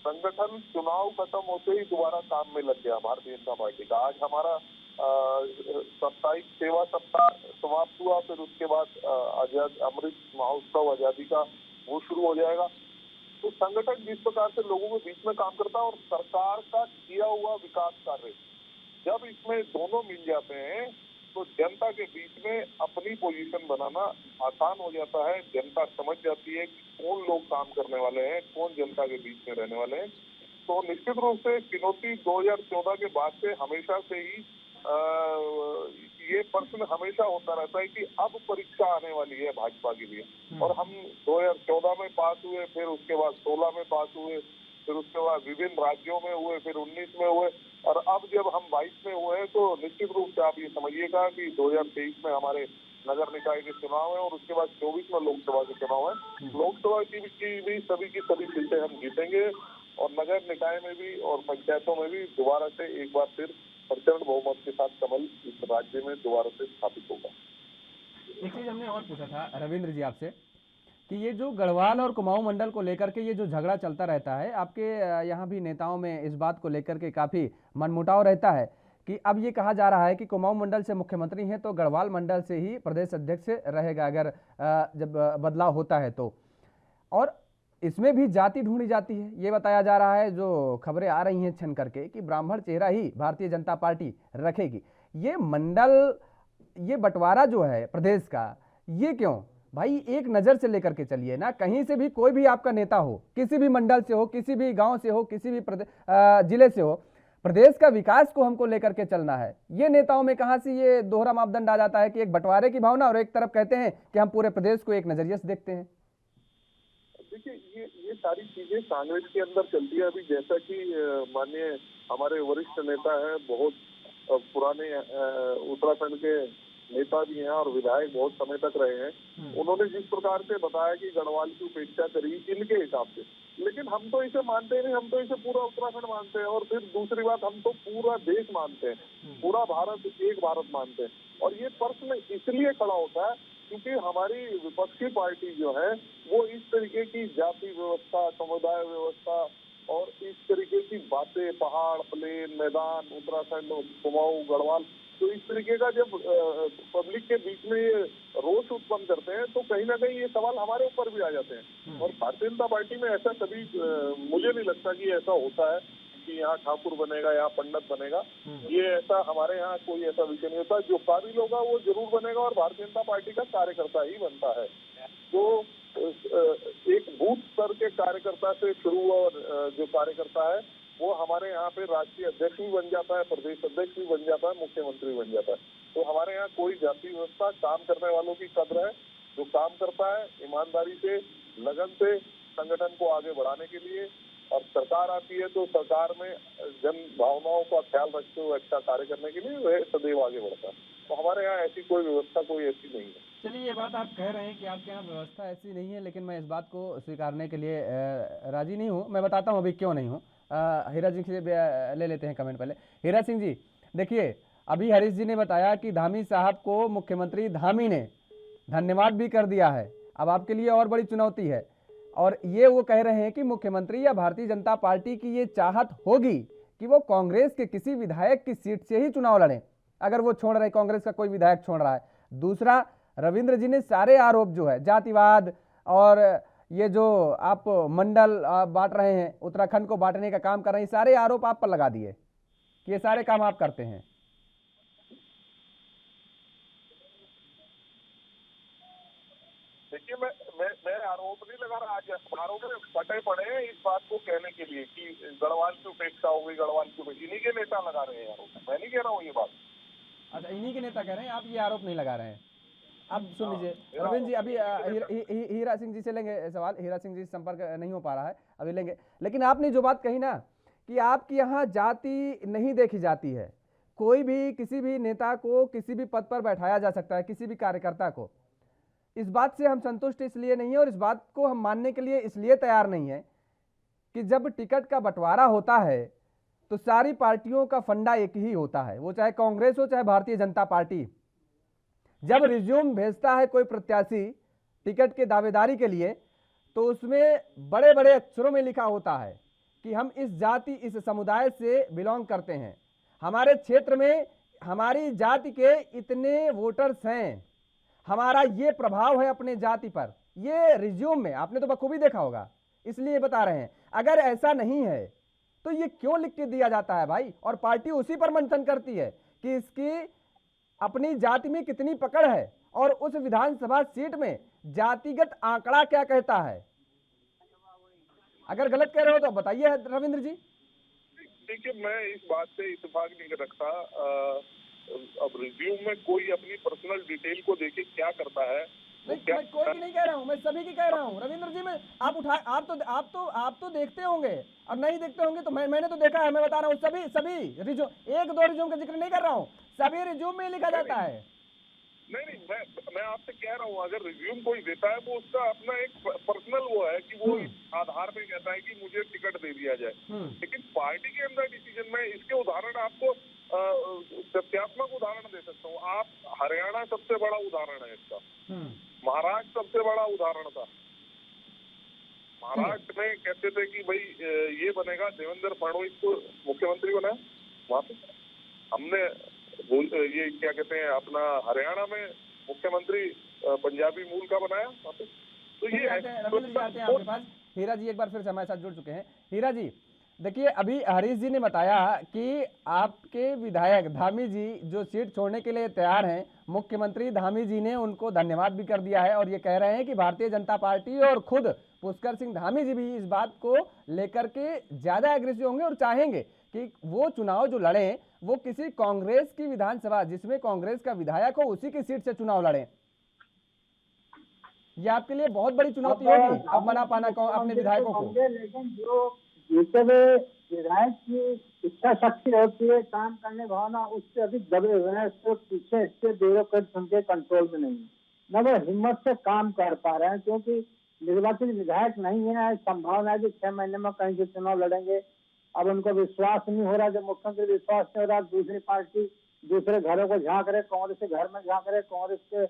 [SPEAKER 5] संगठन चुनाव खत्म होते ही दोबारा काम में लग गया भारतीय जनता पार्टी का। आज हमारा साप्ताहिक सेवा सप्ताह समाप्त हुआ, फिर उसके बाद आजाद अमृत महोत्सव आजादी का वो शुरू हो जाएगा। तो संगठन जिस प्रकार से लोगों के बीच में काम करता है और सरकार का किया हुआ विकास कार्य, जब इसमें दोनों मिल जाते हैं तो जनता के बीच में अपनी पोजीशन बनाना आसान हो जाता है। जनता समझ जाती है कि कौन लोग काम करने वाले हैं, कौन जनता के बीच में रहने वाले हैं। तो निश्चित रूप से चुनौती 2014 के बाद से हमेशा से ही ये प्रश्न हमेशा होता रहता है कि अब परीक्षा आने वाली है भाजपा के लिए। और हम 2014 में पास हुए, फिर उसके बाद 16 में पास हुए, फिर उसके बाद विभिन्न राज्यों में हुए, फिर 19 में हुए, और अब जब हम 22 में हुए हैं तो निश्चित रूप से आप ये समझिएगा कि 2023 में हमारे नगर निकाय के चुनाव है और उसके बाद 24 में लोकसभा के चुनाव है। लोकसभा की भी सभी की सभी सीटें हम जीतेंगे और नगर निकाय में भी और पंचायतों में भी दोबारा से एक बार फिर प्रचंड बहुमत के साथ कमल इस राज्य में दोबारा से स्थापित होगा।
[SPEAKER 1] एक चीज हमने और पूछा था रविंद्र जी आपसे कि ये जो गढ़वाल और कुमाऊं मंडल को लेकर के ये जो झगड़ा चलता रहता है, आपके यहाँ भी नेताओं में इस बात को लेकर के काफ़ी मनमुटाव रहता है कि अब ये कहा जा रहा है कि कुमाऊं मंडल से मुख्यमंत्री हैं तो गढ़वाल मंडल से ही प्रदेश अध्यक्ष रहेगा अगर जब बदलाव होता है तो, और इसमें भी जाति ढूंढी जाती है। ये बताया जा रहा है, जो खबरें आ रही हैं छन करके, कि ब्राह्मण चेहरा ही भारतीय जनता पार्टी रखेगी। ये मंडल, ये बंटवारा जो है प्रदेश का, ये क्यों भाई? एक नज़र से लेकर के चलिए ना, कहीं से भी कोई भी आपका नेता हो, किसी भी मंडल से हो, किसी भी गांव से हो, किसी भी जिले से हो, प्रदेश का विकास को हमको लेकर के चलना है। ये नेताओं में कहाँ से ये दोहरा मापदंड आ जाता है कि एक बंटवारे की भावना और एक तरफ कहते हैं कि हम पूरे प्रदेश को एक नजरिए से देखते हैं।
[SPEAKER 5] देखिए, ये सारी चीजें कांग्रेस के अंदर चलती है। अभी जैसा कि माननीय हमारे वरिष्ठ नेता है, बहुत पुराने उत्तराखंड के नेता भी हैं और विधायक बहुत समय तक रहे हैं, उन्होंने जिस प्रकार से बताया कि गढ़वाल की उपेक्षा करी इनके हिसाब से, लेकिन हम तो इसे मानते नहीं, हम तो इसे पूरा उत्तराखंड मानते हैं। और फिर दूसरी बात, हम तो पूरा देश मानते हैं, पूरा भारत एक भारत मानते हैं। और ये प्रश्न इसलिए खड़ा होता है क्योंकि हमारी विपक्षी पार्टी जो है वो इस तरीके की जाति व्यवस्था, समुदाय व्यवस्था और इस तरीके की बातें, पहाड़, प्लेन, मैदान, उत्तराखंड, कुमाऊं, गढ़वाल, तो इस तरीके का जब पब्लिक के बीच में ये रोष उत्पन्न करते हैं तो कहीं ना कहीं ये सवाल हमारे ऊपर भी आ जाते हैं। और भारतीय जनता पार्टी में ऐसा कभी मुझे नहीं लगता कि ऐसा होता है कि यहाँ ठाकुर बनेगा, यहाँ पंडित बनेगा। ये ऐसा हमारे यहाँ कोई ऐसा विषय नहीं होता। जो काबिल होगा वो जरूर बनेगा और भारतीय जनता पार्टी का कार्यकर्ता ही बनता है। तो एक बूथ स्तर के कार्यकर्ता से शुरू और जो कार्यकर्ता है वो हमारे यहाँ पे राष्ट्रीय अध्यक्ष भी बन जाता है, प्रदेश अध्यक्ष भी बन जाता है, मुख्यमंत्री बन जाता है। तो हमारे यहाँ कोई जाति व्यवस्था, काम करने वालों की कद्र है। जो काम करता है ईमानदारी से, लगन से संगठन को आगे बढ़ाने के लिए, और सरकार आती है तो सरकार में जन भावनाओं का ख्याल रखते हुए अच्छा कार्य करने के लिए वह सदैव आगे बढ़ता है। तो हमारे यहाँ ऐसी कोई व्यवस्था कोई ऐसी नहीं है।
[SPEAKER 1] चलिए, ये बात आप कह रहे हैं कि आपके यहाँ व्यवस्था ऐसी नहीं है, लेकिन मैं इस बात को स्वीकारने के लिए राजी नहीं हूँ। मैं बताता हूँ अभी क्यों नहीं हूँ। हीरा सिंह से ले लेते हैं कमेंट पहले। हीरा सिंह जी, देखिए, अभी हरीश जी ने बताया कि धामी साहब को मुख्यमंत्री धामी ने धन्यवाद भी कर दिया है। अब आपके लिए और बड़ी चुनौती है, और ये वो कह रहे हैं कि मुख्यमंत्री या भारतीय जनता पार्टी की ये चाहत होगी कि वो कांग्रेस के किसी विधायक की सीट से ही चुनाव लड़ें, अगर वो छोड़ रहे, कांग्रेस का कोई विधायक छोड़ रहा है। दूसरा, रविंद्र जी ने सारे आरोप जो है जातिवाद और ये जो आप मंडल बांट रहे हैं, उत्तराखंड को बांटने का काम कर रहे हैं, सारे आरोप आप पर लगा दिए कि ये सारे काम आप करते हैं।
[SPEAKER 5] देखिए, मैं आरोप नहीं लगा रहा। आज अखबारों में फटे पड़े हैं इस बात को कहने के लिए कि गढ़वाल की उपेक्षा हो गई, गढ़वाल की उपेक्षा, इन्हीं के नेता लगा रहे हैं आरोप, मैं नहीं कह रहा हूँ ये बात।
[SPEAKER 1] अच्छा, इन्हीं के नेता कह रहे हैं, आप ये आरोप नहीं लगा रहे हैं। अब सुन लीजिए रविंद्र जी, अभी हीरा सिंह जी से लेंगे सवाल। हीरा सिंह जी संपर्क नहीं हो पा रहा है, अभी लेंगे। लेकिन आपने जो बात कही ना कि आपके यहाँ जाति नहीं देखी जाती है, कोई भी किसी भी नेता को किसी भी पद पर बैठाया जा सकता है, किसी भी कार्यकर्ता को, इस बात से हम संतुष्ट इसलिए नहीं है और इस बात को हम मानने के लिए इसलिए तैयार नहीं है कि जब टिकट का बंटवारा होता है तो सारी पार्टियों का फंडा एक ही होता है, वो चाहे कांग्रेस हो चाहे भारतीय जनता पार्टी। जब रिज्यूम भेजता है कोई प्रत्याशी टिकट के दावेदारी के लिए तो उसमें बड़े बड़े अक्षरों में लिखा होता है कि हम इस जाति, इस समुदाय से बिलोंग करते हैं, हमारे क्षेत्र में हमारी जाति के इतने वोटर्स हैं, हमारा ये प्रभाव है अपने जाति पर, ये रिज्यूम में आपने तो बखूबी देखा होगा, इसलिए बता रहे हैं। अगर ऐसा नहीं है तो ये क्यों लिख के दिया जाता है भाई? और पार्टी उसी पर मंथन करती है कि इसकी अपनी जाति में कितनी पकड़ है और उस विधानसभा सीट में जातिगत आंकड़ा क्या कहता है। अगर गलत कह रहे हो तो बताइए रविंद्र जी।
[SPEAKER 5] देखिए, मैं इस बात से इत्तेफाक नहीं रखता। अब रिज्यूम में कोई अपनी पर्सनल डिटेल को देखे क्या करता है,
[SPEAKER 1] नहीं, मैं कोई की नहीं कह रहा हूँ, मैं सभी की कह रहा हूँ रविंद्र जी। मैं आप तो देखते होंगे और नहीं देखते होंगे तो मैंने तो देखा है, मैं बता रहा हूँ। सभी रिज्यूम, एक दो रिज्यूम का जिक्र नहीं कर रहा हूँ, सभी रिज्यूम में लिखा जाता है।
[SPEAKER 5] नहीं, मैं आपसे कह रहा हूँ, अगर रिज्यूम कोई देता है वो उसका अपना एक पर्सनल वो है कि वो इस आधार पे कहता है कि मुझे टिकट दे दिया जाए। लेकिन पार्टी के अंदर डिसीजन में इसके उदाहरण आपको तथ्यात्मक उदाहरण दे सकता हूँ। आप हरियाणा सबसे बड़ा उदाहरण है इसका, महाराष्ट्र सबसे बड़ा उदाहरण था। महाराष्ट्र में कहते थे कि भाई ये बनेगा, देवेंद्र फडणवीस को मुख्यमंत्री बनाया वहां पे। हमने ये क्या कहते हैं अपना हरियाणा में मुख्यमंत्री पंजाबी मूल का बनाया वहां पे। तो ये
[SPEAKER 1] रविंद्र जी आते हैं आपके पास। हीरा जी एक बार फिर से हमारे साथ जुड़ चुके हैं। हीरा जी देखिए, अभी हरीश जी ने बताया कि आपके विधायक धामी जी जो सीट छोड़ने के लिए तैयार हैं, मुख्यमंत्री धामी जी ने उनको धन्यवाद भी कर दिया है और ये कह रहे हैं कि भारतीय जनता पार्टी और खुद पुष्कर सिंह धामी जी भी इस बात को लेकर के ज्यादा एग्रेसिव होंगे और चाहेंगे कि वो चुनाव जो लड़े वो किसी कांग्रेस की विधानसभा जिसमें कांग्रेस का विधायक हो उसी की सीट से चुनाव लड़े। ये आपके लिए बहुत बड़ी चुनौती होगी अब मना पाना अपने विधायकों को।
[SPEAKER 8] लेकिन जो जीते हुए विधायक की इच्छा शक्ति होती है, काम करने भावना, उससे अधिक दबे हुए हैं। सिर्फ पीछे इसके ब्यूरोक्रेट उनके कंट्रोल में नहीं है, न वो हिम्मत से काम कर पा रहे हैं, क्योंकि निर्वाचित विधायक नहीं है। संभावना है कि 6 महीने में कहीं से चुनाव लड़ेंगे। अब उनको विश्वास नहीं हो रहा, जब मुख्यमंत्री विश्वास नहीं हो रहा, दूसरी पार्टी दूसरे घरों को झांक रहे, कांग्रेस के घर में झांक रहे, कांग्रेस के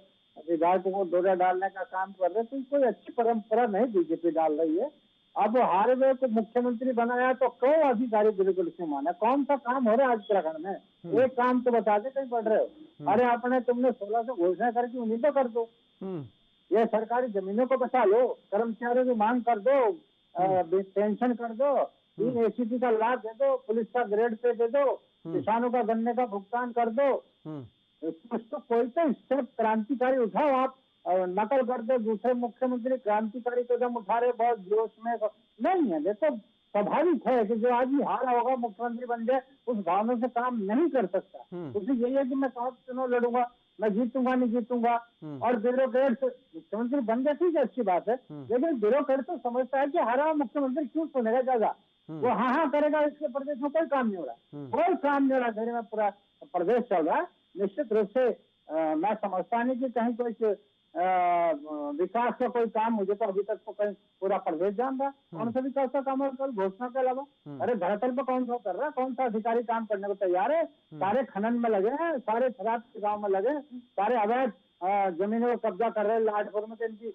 [SPEAKER 8] विधायकों को डोरा डालने का काम कर रहे। तो कोई अच्छी परंपरा नहीं बीजेपी डाल रही है। अब हारे हुए को मुख्यमंत्री बनाया तो कौन अधिकारी बिल्कुल से माना? कौन सा काम हो रहा है आज उत्तराखंड में? एक काम तो बता दे, कहीं पढ़ रहे हो? अरे आपने तुमने 16 से घोषणा करके उन्हीं तो कर दो। ये सरकारी जमीनों को बचा लो, कर्मचारियों की मांग कर दो, पेंशन कर दो, ACT का लाभ दे दो, पुलिस का ग्रेड पे दे दो, किसानों का गन्ने का भुगतान कर दो। तो कोई तो स्टेप क्रांतिकारी उठाओ। आप नकल कर दो, दूसरे मुख्यमंत्री क्रांतिकारी कदम उठा रहे बहुत जोश में नहीं है। देखो, स्वाभाविक है कि जो आज ही हारा होगा मुख्यमंत्री बन जाए, उस भावना से काम नहीं कर सकता। उसे यही है कि मैं कहाँ चुनाव लड़ूंगा, मैं जीतूंगा नहीं जीतूंगा। और ब्यूरोक्रेट मुख्यमंत्री बन गया, ठीक है, अच्छी बात है, लेकिन ब्यूरोक्रेट तो समझता है कि हारा मुख्यमंत्री क्यों सुनेगा ज्यादा, वो हाँ करेगा। इसके प्रदेश में कोई काम नहीं हो रहा, कोई काम नहीं हो रहा। मेरे में पूरा प्रदेश चल रहा है। निश्चित रूप से मैं समझता नहीं कि कहीं कोई विकास का कोई काम, मुझे तो अभी तक तो कहीं पूरा प्रदेश जान रहा कौन सा विकास का काम है कल घोषणा के अलावा। अरे धरातल पर कौन सा कर रहा है? कौन सा अधिकारी काम करने को तैयार है? सारे खनन में लगे हैं, सारे शराब के गाँव में लगे, सारे अवैध जमीनों को कब्जा कर रहे हैं। लाडपुर में तो इनकी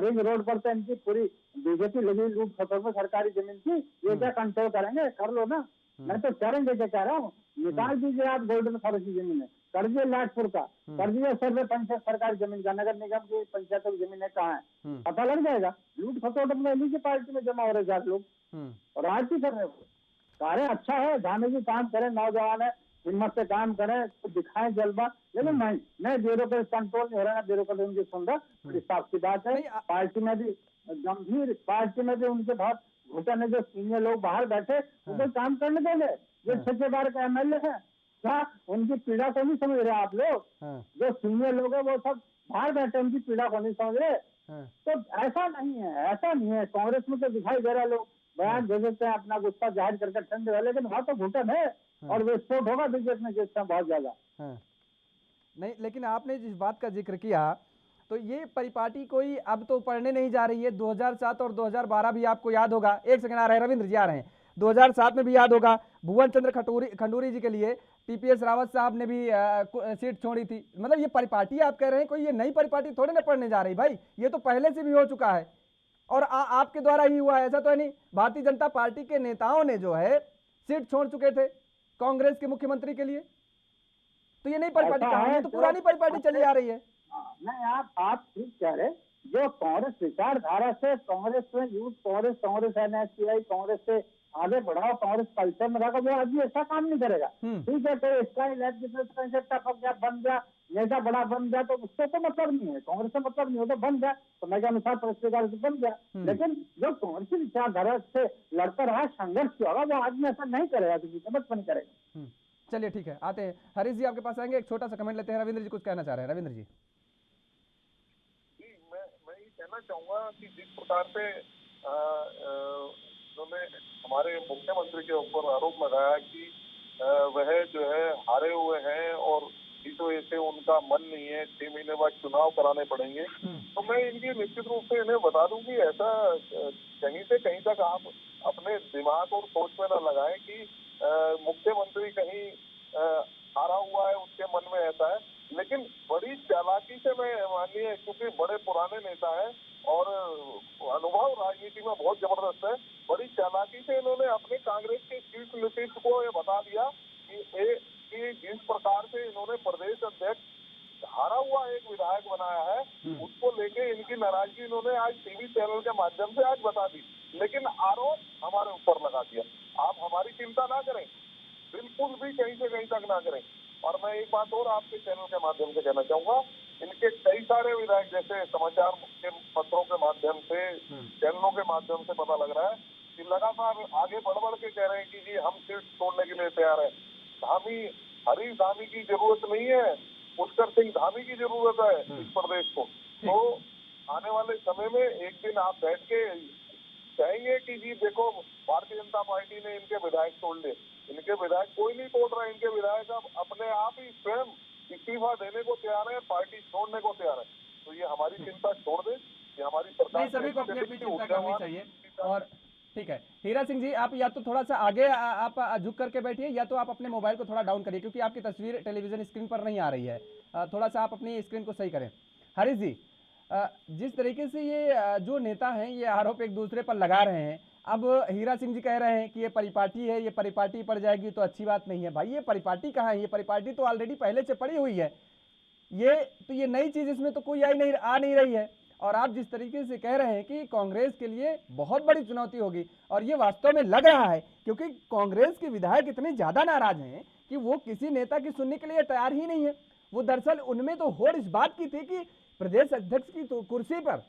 [SPEAKER 8] रिंग रोड पर तो इनकी पूरी बीजेपी लगी लूट खतों में सरकारी जमीन की। ये क्या कंट्रोल करेंगे? कर लो ना। मैं तो करेंगे क्या कह रहा हूँ, निकाल दीजिए आप गोल्डन फॉरेस्ट जमीन है, कर दिए लाडपुर का, कर दिए सर्वे पंचायत सरकारी जमीन का, नगर निगम की पंचायतों की जमीन कहाँ है पता लग जाएगा। लूट खसोट में लीजिए, पार्टी में जमा हो रहे 4 लोग और आज भी कर रहे हो। कार्य अच्छा है, धामी जी काम करें, नौजवान है, हिम्मत से काम करें, तो दिखाएं जल्दबाज। लेकिन नहीं ब्यूरोक्रेट कंट्रोल नहीं हो रहा, ना ब्यूरोक्रेट उनकी सुन रहा। बड़ी साफ सी बात है। पार्टी में भी गंभीर, पार्टी में भी उनके बहुत घुटन है। जो सीनियर लोग बाहर बैठे उनको काम करने देंगे। जो 6 बार का MLA है, क्या उनकी पीड़ा को नहीं समझ रहे आप लोग? जो सीनियर लोग है वो सब बाहर बैठे, उनकी पीड़ा को नहीं समझ रहे। तो ऐसा नहीं है, ऐसा नहीं है। कांग्रेस में तो दिखाई दे रहा, लोग बयान दे देते हैं, अपना गुस्सा जाहिर करके ठंडे है, लेकिन वहाँ तो घुटन है और विस्फोट होगा बीजेपी में जिसका बहुत ज्यादा।
[SPEAKER 1] नहीं, लेकिन आपने जिस बात का जिक्र किया तो ये परिपाटी कोई अब तो पढ़ने नहीं जा रही है। 2007 और 2012 भी आपको याद होगा। एक सेकंड, आ रहे हैं रविंद्र जी, आ रहे हैं। 2007 में भी याद होगा, भुवन चंद्र खंडूरी जी के लिए TPS रावत साहब ने भी सीट छोड़ी थी। मतलब ये परिपाटी आप कह रहे हैं, कोई ये नई परिपाटी थोड़े ना पढ़ने जा रही भाई, ये तो पहले से भी हो चुका है और आपके द्वारा ही हुआ है, ऐसा तो है नहीं। भारतीय जनता पार्टी के नेताओं ने जो है सीट छोड़ चुके थे कांग्रेस के मुख्यमंत्री के लिए। तो ये नई परिपाटी
[SPEAKER 8] ऐसा
[SPEAKER 1] कहाँ है?
[SPEAKER 8] है
[SPEAKER 1] ये तो
[SPEAKER 8] जो
[SPEAKER 1] पुरानी परिपाटी चली आ रही है।
[SPEAKER 8] नहीं, आप ठीक कह रहे। जो कांग्रेस विचारधारा से कांग्रेस में यूथ कांग्रेस एनएसयूआई कांग्रेस से आगे बढ़ाओ, कांग्रेस कल्चर में रखो, वो आदमी ऐसा काम नहीं करेगा। ठीक है, तो इसका बन गया, नेता बड़ा बन गया, तो उससे तो मतलब नहीं है, कांग्रेस से मतलब नहीं हो, तो बन गया, समय के अनुसार परिस्थिति से बन गया। लेकिन जो कांग्रेस की विचारधारा से लड़ता रहा, संघर्ष किया होगा, वो आदमी ऐसा नहीं करेगा, किसी समझ नहीं करेगा।
[SPEAKER 1] चलिए ठीक है, आते हैं हरीश जी, आपके पास आएंगे, एक छोटा सा कमेंट लेते हैं। रविंद्र जी कुछ कहना चाह रहे हैं। रविंद्र जी।
[SPEAKER 5] मैं ये कहना चाहूंगा कि जिस प्रकार से उन्होंने हमारे मुख्यमंत्री के ऊपर आरोप लगाया कि वह जो है हारे हुए हैं और इस वजह से उनका मन नहीं है, 6 महीने बाद चुनाव कराने पड़ेंगे, तो मैं इनकी निश्चित रूप से इन्हें बता दूं कि ऐसा कहीं से कहीं तक आप अपने दिमाग और सोच में न लगाएं कि मुख्यमंत्री कहीं हारा हुआ है, उसके मन में ऐसा है। लेकिन बड़ी चालाकी से मैं मानिए, क्योंकि बड़े पुराने नेता हैं और अनुभव राजनीति में बहुत जबरदस्त है, बड़ी चालाकी से इन्होंने अपने कांग्रेस के शीर्ष नेतृत्व को ये बता दिया कि जिस प्रकार से इन्होंने प्रदेश अध्यक्ष हारा हुआ एक विधायक बनाया है, उसको लेके इनकी नाराजगी इन्होंने आज टीवी चैनल के माध्यम से आज बता दी, लेकिन आरोप हमारे ऊपर लगा दिया। आप हमारी चिंता ना करें, बिल्कुल भी कहीं से कहीं तक ना करें। और मैं एक बात और आपके चैनल के माध्यम से कहना चाहूंगा, इनके कई सारे विधायक जैसे समाचार के पत्रों के माध्यम से, चैनलों के माध्यम से पता लग रहा है कि लगातार आगे बढ़ के कह रहे हैं कि जी हम सीट छोड़ने के लिए तैयार है। हरीश धामी की जरूरत नहीं है, पुष्कर सिंह धामी की जरूरत है इस प्रदेश को। तो आने वाले समय में एक दिन आप बैठ के कहेंगे कि जी देखो भारतीय जनता पार्टी ने इनके विधायक तोड़ लिए। इनके विधायक कोई नहीं तोड़ रहा है, इनके विधायक अब अपने आप ही स्वयं इस्तीफा देने को तैयार है, पार्टी छोड़ने को तैयार है। तो ये हमारी चिंता छोड़ दे, ये हमारी सरकार
[SPEAKER 1] सभी को अपनी अपनी चिंता करनी चाहिए। और ठीक है हीरा सिंह जी, आप या तो थोड़ा सा आगे आप झुक करके बैठिए, या तो आप अपने मोबाइल को थोड़ा डाउन करिए, क्योंकि आपकी तस्वीर टेलीविजन स्क्रीन पर नहीं आ रही है। थोड़ा सा आप अपनी स्क्रीन को सही करें। हरीश जी, जिस तरीके से ये जो नेता हैं ये आरोप एक दूसरे पर लगा रहे हैं, अब हीरा सिंह जी कह रहे हैं कि ये परिपाटी है, ये परिपाटी पड़ जाएगी तो अच्छी बात नहीं है। भाई ये परिपाटी कहाँ है? ये परिपाटी तो ऑलरेडी पहले से पड़ी हुई है। ये नई चीज इसमें तो कोई आ नहीं रही है। और आप जिस तरीके से कह रहे हैं कि कांग्रेस के लिए बहुत बड़ी चुनौती होगी, और ये वास्तव में लग रहा है, क्योंकि कांग्रेस के विधायक इतने ज्यादा नाराज हैं कि वो किसी नेता की सुनने के लिए तैयार ही नहीं है। वो दरअसल उनमें तो होड़ इस बात की थी कि प्रदेश अध्यक्ष की तो कुर्सी पर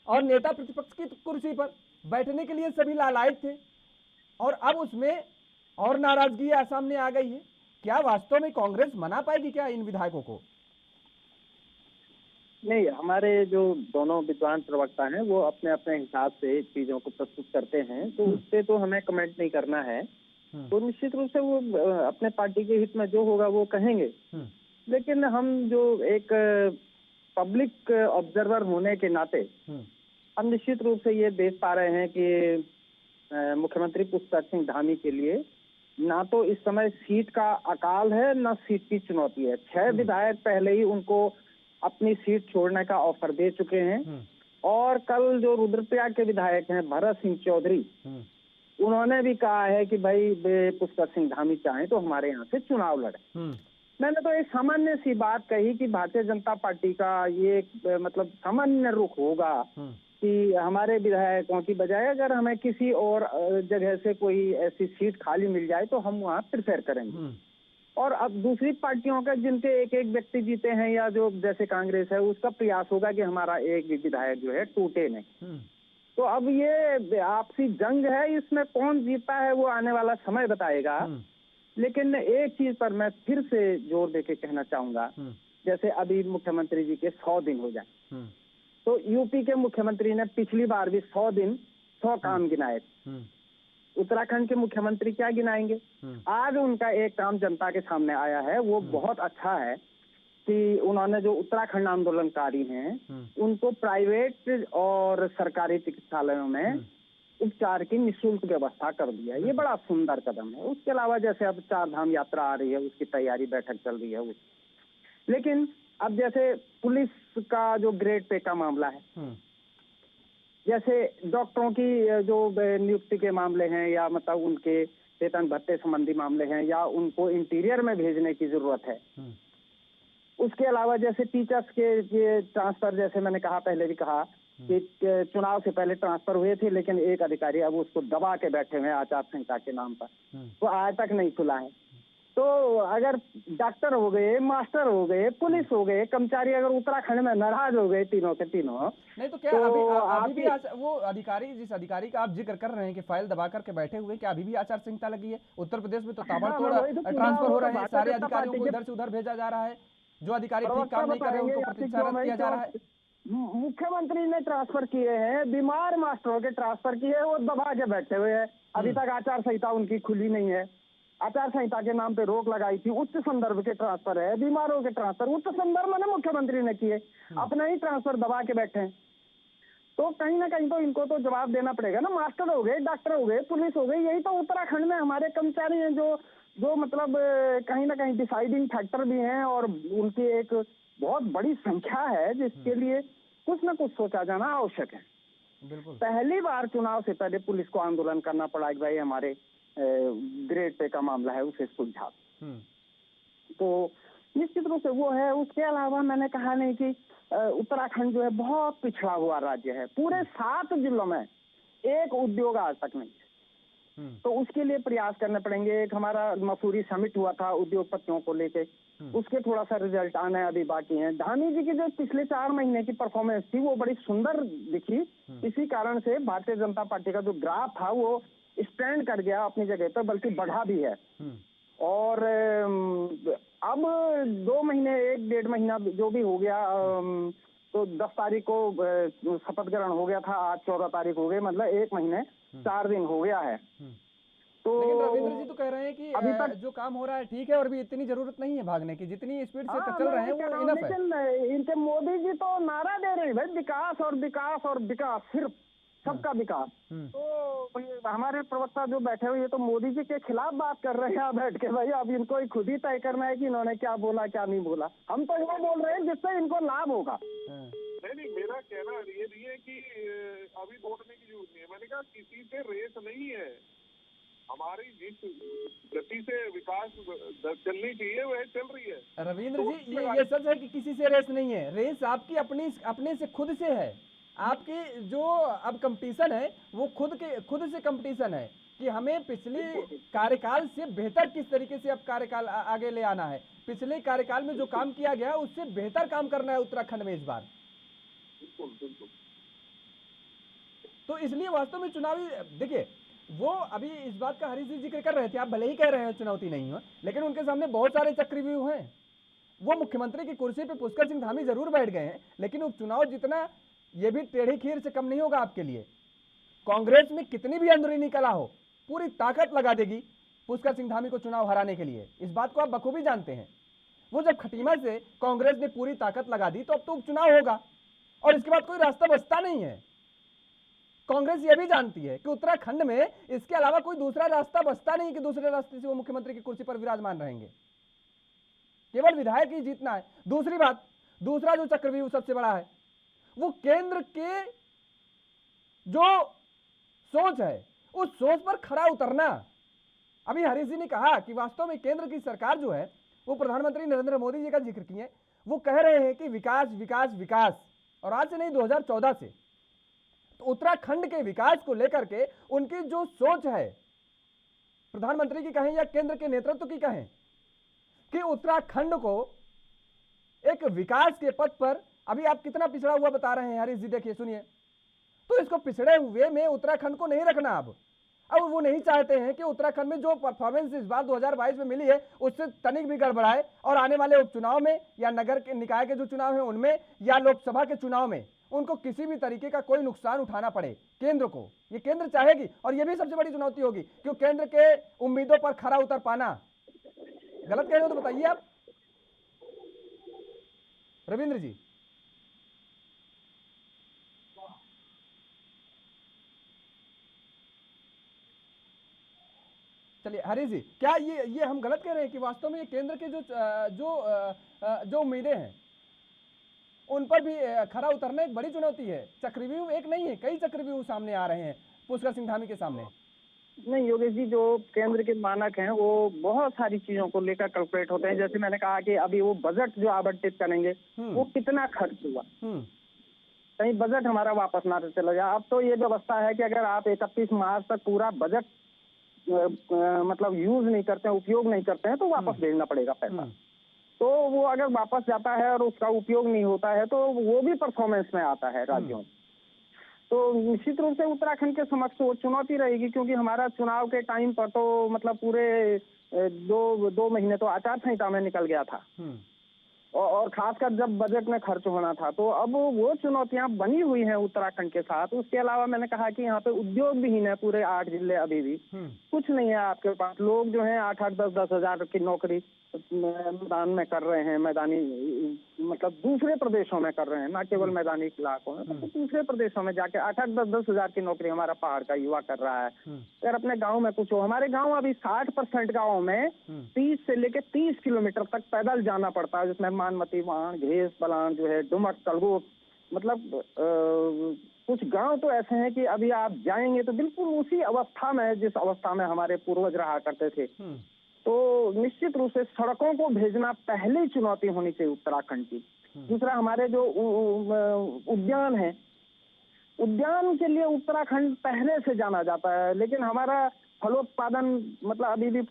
[SPEAKER 1] और नेता प्रतिपक्ष की कुर्सी पर बैठने के लिए सभी लालायित थे, और अब उसमें और नाराजगी सामने आ गई है। क्या वास्तव में कांग्रेस मना पाएगी क्या इन विधायकों को?
[SPEAKER 7] नहीं, हमारे जो दोनों विद्वान प्रवक्ता हैं वो अपने अपने हिसाब से चीजों को प्रस्तुत करते हैं, तो उस पे तो हमें कमेंट नहीं करना है। तो निश्चित रूप से वो अपने पार्टी के हित में जो होगा वो कहेंगे। लेकिन हम जो एक पब्लिक ऑब्जर्वर होने के नाते हम निश्चित रूप से ये देख पा रहे हैं कि मुख्यमंत्री पुष्कर सिंह धामी के लिए ना तो इस समय सीट का अकाल है, ना सीट की चुनौती है। 6 विधायक पहले ही उनको अपनी सीट छोड़ने का ऑफर दे चुके हैं, और कल जो रुद्रप्रयाग के विधायक हैं भरत सिंह चौधरी, उन्होंने भी कहा है कि भाई पुष्कर सिंह धामी चाहें तो हमारे यहाँ से चुनाव लड़े। मैंने तो एक सामान्य सी बात कही कि भारतीय जनता पार्टी का ये मतलब सामान्य रुख होगा कि हमारे विधायकों की बजाय अगर हमें किसी और जगह से कोई ऐसी सीट खाली मिल जाए तो हम वहाँ प्रिफेयर करेंगे। और अब दूसरी पार्टियों का जिनके एक एक व्यक्ति जीते हैं, या जो जैसे कांग्रेस है, उसका प्रयास होगा कि हमारा एक भी विधायक जो है टूटे नहीं। तो अब ये आपसी जंग है, इसमें कौन जीतता है वो आने वाला समय बताएगा। लेकिन एक चीज पर मैं फिर से जोर देके कहना चाहूंगा, जैसे अभी मुख्यमंत्री जी के 100 दिन हो जाए, तो यूपी के मुख्यमंत्री ने पिछली बार भी 100 दिन 100 काम गिनाए। उत्तराखंड के मुख्यमंत्री क्या गिनाएंगे? आज उनका एक काम जनता के सामने आया है, वो बहुत अच्छा है कि उन्होंने जो उत्तराखंड आंदोलनकारी हैं उनको प्राइवेट और सरकारी चिकित्सालयों में उपचार की निःशुल्क व्यवस्था कर दिया। ये बड़ा सुंदर कदम है। उसके अलावा जैसे अब 4 धाम यात्रा आ रही है, उसकी तैयारी बैठक चल रही है। लेकिन अब जैसे पुलिस का जो ग्रेड पे का मामला है, जैसे डॉक्टरों की जो नियुक्ति के मामले हैं, या मतलब उनके वेतन भत्ते संबंधी मामले हैं या उनको इंटीरियर में भेजने की जरूरत है। उसके अलावा जैसे टीचर्स के ये ट्रांसफर, जैसे मैंने कहा पहले भी कहा कि चुनाव से पहले ट्रांसफर हुए थे, लेकिन एक अधिकारी अब उसको दबा के बैठे हुए आचार संहिता के नाम पर, तो आज तक नहीं खुला है। तो अगर डॉक्टर हो गए, मास्टर हो गए, पुलिस हो गए, कर्मचारी अगर उत्तराखंड में नाराज हो गए तीनों के तीनों,
[SPEAKER 1] नहीं तो क्या अभी भी वो अधिकारी, जिस अधिकारी का आप जिक्र कर रहे हैं कि फाइल दबा करके बैठे हुए, क्या अभी भी आचार संहिता लगी है? उत्तर प्रदेश में तो ताबड़तोड़ ट्रांसफर हो रहे हैं, सारे अधिकारियों को इधर से उधर भेजा जा रहा है, जो अधिकारी ठीक काम नहीं कर रहे उनको प्रतिचारित किया जा रहा है।
[SPEAKER 7] मुख्यमंत्री ने ट्रांसफर किए हैं, बीमार मास्टरों के ट्रांसफर किए, वो दबा के बैठे हुए हैं। अभी तक आचार संहिता उनकी खुली नहीं है। आचार संहिता के नाम पे रोक लगाई थी। उच्च संदर्भ के ट्रांसफर है, बीमारों के ट्रांसफर उच्च संदर्भ में मुख्यमंत्री ने किए, अपना ही ट्रांसफर दबा के बैठे हैं। तो कहीं ना कहीं तो इनको तो जवाब देना पड़ेगा ना। मास्टर हो गए, डॉक्टर हो गए, पुलिस हो गई, यही तो उत्तराखंड में हमारे कर्मचारी हैं जो मतलब कहीं ना कहीं डिसाइडिंग फैक्टर भी हैं, और उनकी एक बहुत बड़ी संख्या है जिसके लिए कुछ न कुछ सोचा जाना आवश्यक है।
[SPEAKER 1] बिल्कुल।
[SPEAKER 7] पहली बार चुनाव से पहले पुलिस को आंदोलन करना पड़ा कि भाई हमारे ग्रेड पे का मामला है, उसे सुलझा। तो निश्चित रूप से वो है। उसके अलावा मैंने कहा नहीं कि उत्तराखंड जो है बहुत पिछड़ा हुआ राज्य है। पूरे 7 जिलों में एक उद्योग आज तक नहीं है। तो उसके लिए प्रयास करने पड़ेंगे। एक हमारा मसूरी समिट हुआ था उद्योगपतियों को लेके, उसके थोड़ा सा रिजल्ट आने अभी बाकी है। धामी जी की जो पिछले 4 महीने की परफॉर्मेंस थी वो बड़ी सुंदर दिखी। इसी कारण से भारतीय जनता पार्टी का जो ग्राफ था वो स्टैंड कर गया अपनी जगह पर, बल्कि बढ़ा भी है। और अब 2 महीने 1-1.5 महीना जो भी हो गया, तो 10 तारीख को शपथ ग्रहण हो गया था, आज 14 तारीख हो गई, मतलब 1 महीने 4 दिन हो गया है।
[SPEAKER 1] तो लेकिन रविंद्र जी तो कह रहे हैं कि अभी तक जो काम हो रहा है ठीक है, और भी इतनी जरूरत नहीं है भागने की, जितनी स्पीड से चल रहे हैं वो इनफ है।
[SPEAKER 7] लेकिन इनके मोदी जी तो नारा दे रहे हैं भाई, विकास और विकास और विकास, सिर्फ सबका विकास। तो हमारे प्रवक्ता जो बैठे हुए तो मोदी जी के खिलाफ बात कर रहे हैं बैठ के। भाई अब इनको ही खुद ही तय करना है कि इन्होंने क्या बोला क्या नहीं बोला। हम तो वो बोल रहे हैं जिससे इनको लाभ होगा।
[SPEAKER 5] नहीं, मेरा कहना ये नहीं है कि अभी बोलने की जरूरत नहीं है। मैंने कहा किसी से रेस नहीं है। हमारी जिस गति से विकास चलनी चाहिए वह चल रही है।
[SPEAKER 1] रविंद्र जी ये सच है कि किसी से रेस नहीं है। रेस आपकी अपने से खुद से है। आपकी जो अब कंपटीशन है वो खुद से कंपटीशन है कि हमें पिछले कार्यकाल से बेहतर किस तरीके से अब कार्यकाल आगे ले आना है। पिछले कार्यकाल में जो काम किया गया उससे बेहतर काम करना है उत्तराखंड में इस बार।
[SPEAKER 5] बिल्कुल।
[SPEAKER 1] तो इसलिए वास्तव में चुनावी, देखिए वो अभी इस बात का हरीश जी जिक्र कर रहे थे, आप भले ही कह रहे हैं चुनौती नहीं हो, लेकिन उनके सामने बहुत सारे चक्रव्यूह हैं। वो मुख्यमंत्री की कुर्सी पे पुष्कर सिंह धामी जरूर बैठ गए हैं, लेकिन उपचुनाव जितना ये भी टेढ़ी खीर से कम नहीं होगा आपके लिए। कांग्रेस में कितनी भी अंदरूनी कला हो, पूरी ताकत लगा देगी पुष्कर सिंह धामी को चुनाव हराने के लिए। इस बात को आप बखूबी जानते हैं। वो जब खटीमा से कांग्रेस ने पूरी ताकत लगा दी तो अब तो उपचुनाव होगा और इसके बाद कोई रास्ता बचता नहीं है। कांग्रेस ये भी जानती है कि उत्तराखंड में इसके अलावा कोई दूसरा रास्ता बचता नहीं कि दूसरे रास्ते से वो मुख्यमंत्री की कुर्सी पर विराजमान रहेंगे। केवल विधायक ही जीतना है। दूसरी बात, दूसरा जो चक्रव्यूह सबसे बड़ा है वो केंद्र के जो सोच है उस सोच पर खरा उतरना। अभी हरीश जी ने कहा कि वास्तव में केंद्र की सरकार जो है वो प्रधानमंत्री नरेंद्र मोदी जी का जिक्र किए, वो कह रहे हैं कि विकास विकास विकास, और आज से नहीं 2014 से। तो उत्तराखंड के विकास को लेकर के उनकी जो सोच है, प्रधानमंत्री की कहें या केंद्र के नेतृत्व की कहें, कि उत्तराखंड को एक विकास के पथ पर, अभी आप कितना पिछड़ा हुआ बता रहे हैं हरीश जी, देखिए सुनिए। तो इसको पिछड़े हुए में उत्तराखंड को नहीं रखना। अब वो नहीं चाहते हैं कि उत्तराखंड में जो परफॉर्मेंस इस बार 2022 में मिली है उससे तनिक भी गड़बड़ाए, और आने वाले उपचुनाव में या नगर के निकाय के जो चुनाव है उनमें या लोकसभा के चुनाव में उनको किसी भी तरीके का कोई नुकसान उठाना पड़े केंद्र को। ये केंद्र चाहेगी, और ये भी सबसे बड़ी चुनौती होगी क्योंकि केंद्र के उम्मीदों पर खरा उतर पाना। गलत कह रहे हो तो बताइए आप रविंद्र जी। चलिए हरीश जी, क्या ये हम गलत कह रहे हैं कि वास्तव में ये केंद्र के जो उम्मीदें हैं उन पर भी खरा उतरना एक बड़ी चुनौती है। चक्रव्यूह एक नहीं है, कई चक्रव्यूह सामने आ रहे हैं पुष्कर सिंह धामी के सामने।
[SPEAKER 7] नहीं योगेश जी, जो केंद्र के मानक हैं वो बहुत सारी चीजों को लेकर कैलकुलेट होते हैं। जैसे मैंने कहा कि अभी वो बजट जो आवंटित करेंगे वो कितना खर्च हुआ, कहीं बजट हमारा वापस ना चला जाए। अब तो ये व्यवस्था है कि अगर आप 31 मार्च तक पूरा बजट मतलब यूज नहीं करते हैं, उपयोग नहीं करते हैं, तो वापस भेजना पड़ेगा पैसा। तो वो अगर वापस जाता है और उसका उपयोग नहीं होता है तो वो भी परफॉर्मेंस में आता है राज्यों में। तो निश्चित रूप से उत्तराखंड के समक्ष वो चुनौती रहेगी, क्योंकि हमारा चुनाव के टाइम पर तो मतलब पूरे दो महीने तो आचार संहिता में निकल गया था, और खासकर जब बजट में खर्च होना था। तो अब वो चुनौतियां बनी हुई हैं उत्तराखंड के साथ। उसके अलावा मैंने कहा कि यहाँ पे उद्योग विहीन है पूरे 8 जिले, अभी भी कुछ नहीं है आपके पास। लोग जो हैं 8-8, 10-10 हजार की नौकरी मैदान में कर रहे हैं, मैदानी मतलब दूसरे प्रदेशों में कर रहे हैं, ना केवल मैदानी इलाकों में, तो दूसरे प्रदेशों में जाके 8-8, 10-10 हजार की नौकरी हमारा पहाड़ का युवा कर रहा है। अगर अपने गांव में कुछ हो, हमारे गांव अभी 60% गाँव में 30 से लेके 30 किलोमीटर तक पैदल जाना पड़ता है, जिसमें मानमती, वाण, घेस, बलान जो है, डुमक, कलगोट, मतलब कुछ गांव तो ऐसे हैं कि अभी आप जाएंगे तो बिल्कुल उसी अवस्था में जिस अवस्था में हमारे पूर्वज रहा करते थे। तो निश्चित रूप से सड़कों को भेजना पहली चुनौती होनी चाहिए उत्तराखंड की। दूसरा, हमारे जो उद्यान है, उद्यान के लिए उत्तराखंड पहले से जाना जाता है, लेकिन हमारा फलोत्पादन मतलब अभी भी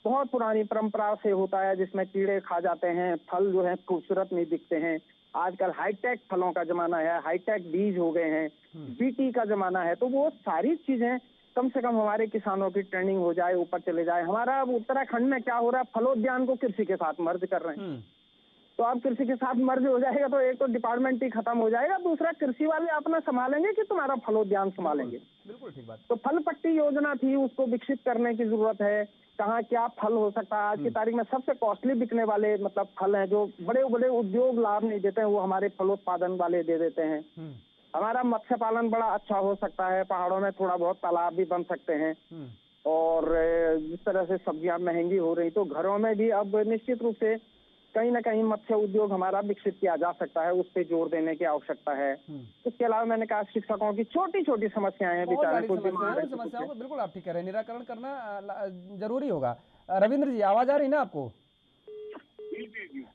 [SPEAKER 7] बहुत पुरानी परंपरा से होता है, जिसमें कीड़े खा जाते हैं, फल जो है खूबसूरत नहीं दिखते हैं। आजकल हाईटेक फलों का जमाना है, हाईटेक बीज हो गए हैं, बीटी का जमाना है। तो वो सारी चीजें कम से कम हमारे किसानों की ट्रेनिंग हो जाए, ऊपर चले जाए। हमारा अब उत्तराखंड में क्या हो रहा है, फलोद्यान को कृषि के साथ मर्ज कर रहे हैं। तो अब कृषि के साथ मर्ज हो जाएगा तो एक तो डिपार्टमेंट ही खत्म हो जाएगा, दूसरा कृषि वाले अपना संभालेंगे कि तुम्हारा फलोद्यान संभालेंगे।
[SPEAKER 1] बिल्कुल ठीक बात।
[SPEAKER 7] तो फल पट्टी योजना थी, उसको विकसित करने की जरूरत है। कहाँ क्या फल हो सकता है। आज की तारीख में सबसे कॉस्टली बिकने वाले मतलब फल हैं, जो बड़े बड़े उद्योग लाभ नहीं देते हैं, वो हमारे फलोत्पादन वाले दे देते हैं। हमारा मत्स्य पालन बड़ा अच्छा हो सकता है, पहाड़ों में थोड़ा बहुत तालाब भी बन सकते हैं। और जिस तरह से सब्जियां महंगी हो रही, तो घरों में भी अब निश्चित रूप से कहीं ना कहीं मत्स्य उद्योग हमारा विकसित किया जा सकता है, उस पर जोर देने की आवश्यकता है। इसके अलावा मैंने कहा शिक्षकों की छोटी छोटी समस्याएं हैं, बेचारे को
[SPEAKER 1] समस्याओं को बिल्कुल आप ठीक कह रहे हैं, निराकरण करना जरूरी होगा। रविंद्र जी, आवाज आ रही ना आपको?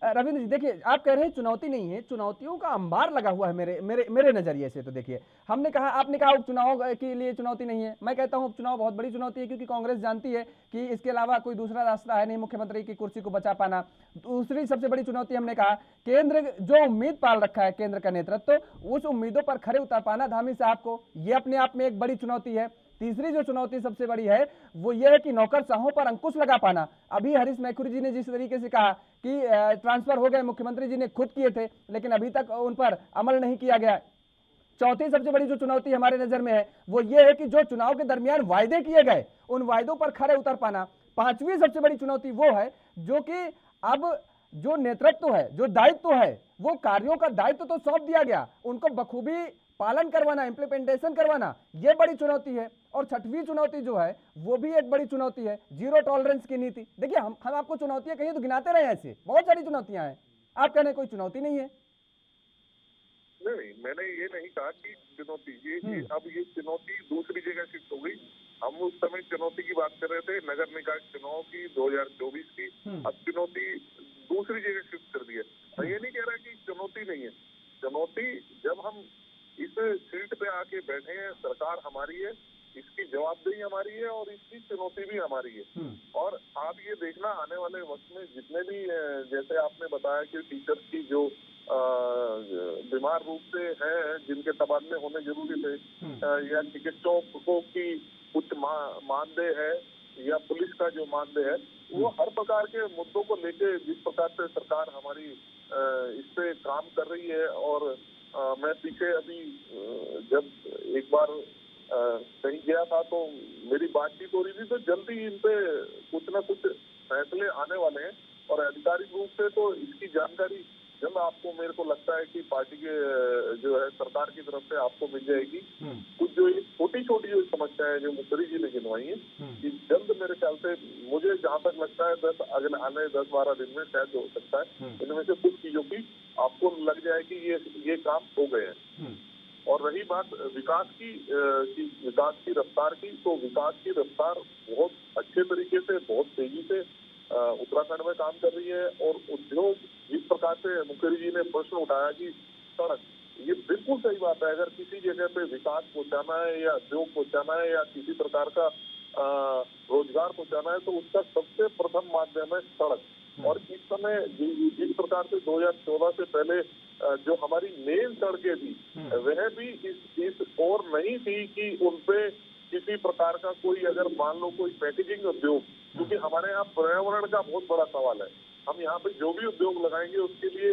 [SPEAKER 1] रविंद्र जी देखिए, आप कह रहे हैं चुनौती नहीं है, चुनौतियों का अंबार लगा हुआ है मेरे नजरिए से। तो देखिए, आपने कहा उपचुनाव के लिए चुनौती नहीं है, मैं कहता हूं उपचुनाव बहुत बड़ी चुनौती है, क्योंकि कांग्रेस जानती है कि इसके अलावा कोई दूसरा रास्ता है नहीं मुख्यमंत्री की कुर्सी को बचा पाना। दूसरी सबसे बड़ी चुनौती हमने कहा, केंद्र जो उम्मीद पाल रखा है केंद्र का नेतृत्व, तो उस उम्मीदों पर खरे उतर पाना धामी साहब को, यह अपने आप में एक बड़ी चुनौती है। तीसरी जो चुनौती सबसे बड़ी है वो ये है कि नौकरशाहों पर अंकुश लगा पाना। अभी हरीश मैखुरी जी ने जिस तरीके से कहा कि ट्रांसफर हो गए, मुख्यमंत्री जी ने खुद किए थे, लेकिन अभी तक उन पर अमल नहीं किया गया। चौथी सबसे बड़ी जो चुनौती हमारे नजर में है वो ये है कि जो चुनाव के दरमियान वायदे किए गए, उन वायदों पर खरे उतर पाना। पांचवी सबसे बड़ी चुनौती वो है जो कि अब जो नेतृत्व है, जो दायित्व है, वो कार्यों का दायित्व तो सौंप दिया गया, उनको बखूबी पालन करवाना, इम्प्लीमेंटेशन करवाना, ये बड़ी चुनौती है। और छठवीं चुनौती जो है वो भी एक बड़ी चुनौती है, जीरो टॉलरेंस की नीति। देखिए, हम आपको चुनौतियां कहिए तो गिनाते रहे, ऐसे बहुत सारी चुनौतियां हैं, आप कहने कोई चुनौती नहीं है।
[SPEAKER 5] नहीं, मैंने ये नहीं कहा कि चुनौती ये अब ये चुनौती दूसरी जगह शिफ्ट हो गई। हम उस समय चुनौती की बात कर रहे थे नगर निकाय चुनाव की 2024 की, अब चुनौती दूसरी जगह शिफ्ट कर दी है। मैं ये नहीं कह रहा कि चुनौती नहीं है, चुनौती जब हम इस सीट पे आके बैठे हैं, सरकार हमारी है, इसकी जवाबदेही हमारी है और इसकी चुनौती भी हमारी है। और आप ये देखना आने वाले वक्त में जितने भी जैसे आपने बताया कि टीचर्स की जो बीमार रूप से है, जिनके तबादले होने जरूरी थे, या चिकित्सकों की कुछ मानदेय है, या पुलिस का जो मानदेय है, वो हर प्रकार के मुद्दों को लेके जिस प्रकार से सरकार हमारी इस पे काम कर रही है। और मैं पीछे अभी जब एक बार कहीं गया था तो मेरी बातचीत हो रही थी, तो जल्दी इन पे कुछ न कुछ फैसले आने वाले हैं और आधिकारिक रूप से तो इसकी जानकारी जल्द आपको, मेरे को लगता है कि पार्टी के जो है सरकार की तरफ से आपको मिल जाएगी। कुछ जो ये छोटी छोटी जो समस्याएं जो मुखर्जी जी ने गिनवाई है, कि जल्द मेरे ख्याल से, मुझे जहाँ तक लगता है अगले आने 10-12 दिन में शायद हो सकता है, इनमें से कुछ चीजों की आपको लग जाए कि ये काम हो गए हैं। और रही बात विकास की रफ्तार की, तो विकास की रफ्तार बहुत अच्छे तरीके से, बहुत तेजी से उत्तराखंड में काम कर रही है। और उद्योग, जिस प्रकार से मुकेरी जी ने प्रश्न उठाया कि सड़क, ये बिल्कुल सही बात है। अगर किसी जगह पे विकास पहुंचाना है या उद्योग पहुंचाना है या किसी प्रकार का रोजगार पहुंचाना है, तो उसका सबसे प्रथम माध्यम है सड़क। और इस समय जिस प्रकार से 2014 से पहले जो हमारी मेन सड़कें थी, वह भी इस ओर नहीं थी कि उनपे किसी प्रकार का कोई, अगर मान लो कोई पैकेजिंग उद्योग, क्योंकि हमारे यहाँ पर्यावरण का बहुत बड़ा सवाल है। हम यहाँ पे जो भी उद्योग लगाएंगे उसके लिए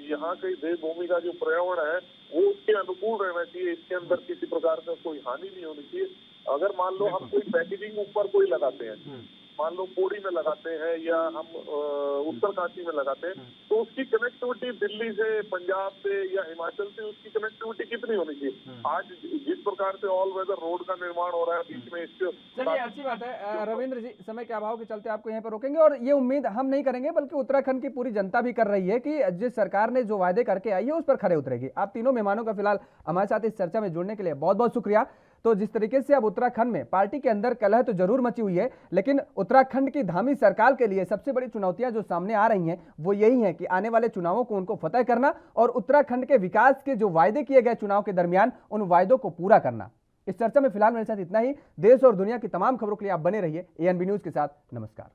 [SPEAKER 5] यहाँ की देवभूमि का जो पर्यावरण है वो उसके अनुकूल रहना चाहिए। इसके अंदर किसी प्रकार का कोई हानि नहीं होनी चाहिए। अगर मान लो हम कोई पैकेजिंग ऊपर कोई लगाते हैं, मान लो पौड़ी में लगाते हैं या हम उत्तरकाशी में लगाते हैं, तो उसकी कनेक्टिविटी दिल्ली से, पंजाब से या हिमाचल से उसकी कनेक्टिविटी कितनी होनी चाहिए। आज जिस प्रकार से ऑल वेदर रोड का निर्माण हो रहा है बीच में, इसके
[SPEAKER 1] चलिए अच्छी बात है रविंद्र जी, समय के अभाव के चलते आपको यहाँ पर रोकेंगे और ये उम्मीद हम नहीं करेंगे बल्कि उत्तराखंड की पूरी जनता भी कर रही है कि जिस सरकार ने जो वायदे करके आई है उस पर खरे उतरेगी। आप तीनों मेहमानों का फिलहाल हमारे साथ इस चर्चा में जुड़ने के लिए बहुत बहुत शुक्रिया। तो जिस तरीके से अब उत्तराखंड में पार्टी के अंदर कलह तो जरूर मची हुई है, लेकिन उत्तराखंड की धामी सरकार के लिए सबसे बड़ी चुनौतियां जो सामने आ रही हैं वो यही है कि आने वाले चुनावों को उनको फतह करना और उत्तराखंड के विकास के जो वायदे किए गए चुनाव के दरमियान उन वायदों को पूरा करना। इस चर्चा में फिलहाल मेरे साथ इतना ही। देश और दुनिया की तमाम खबरों के लिए आप बने रहिए ANB न्यूज के साथ। नमस्कार।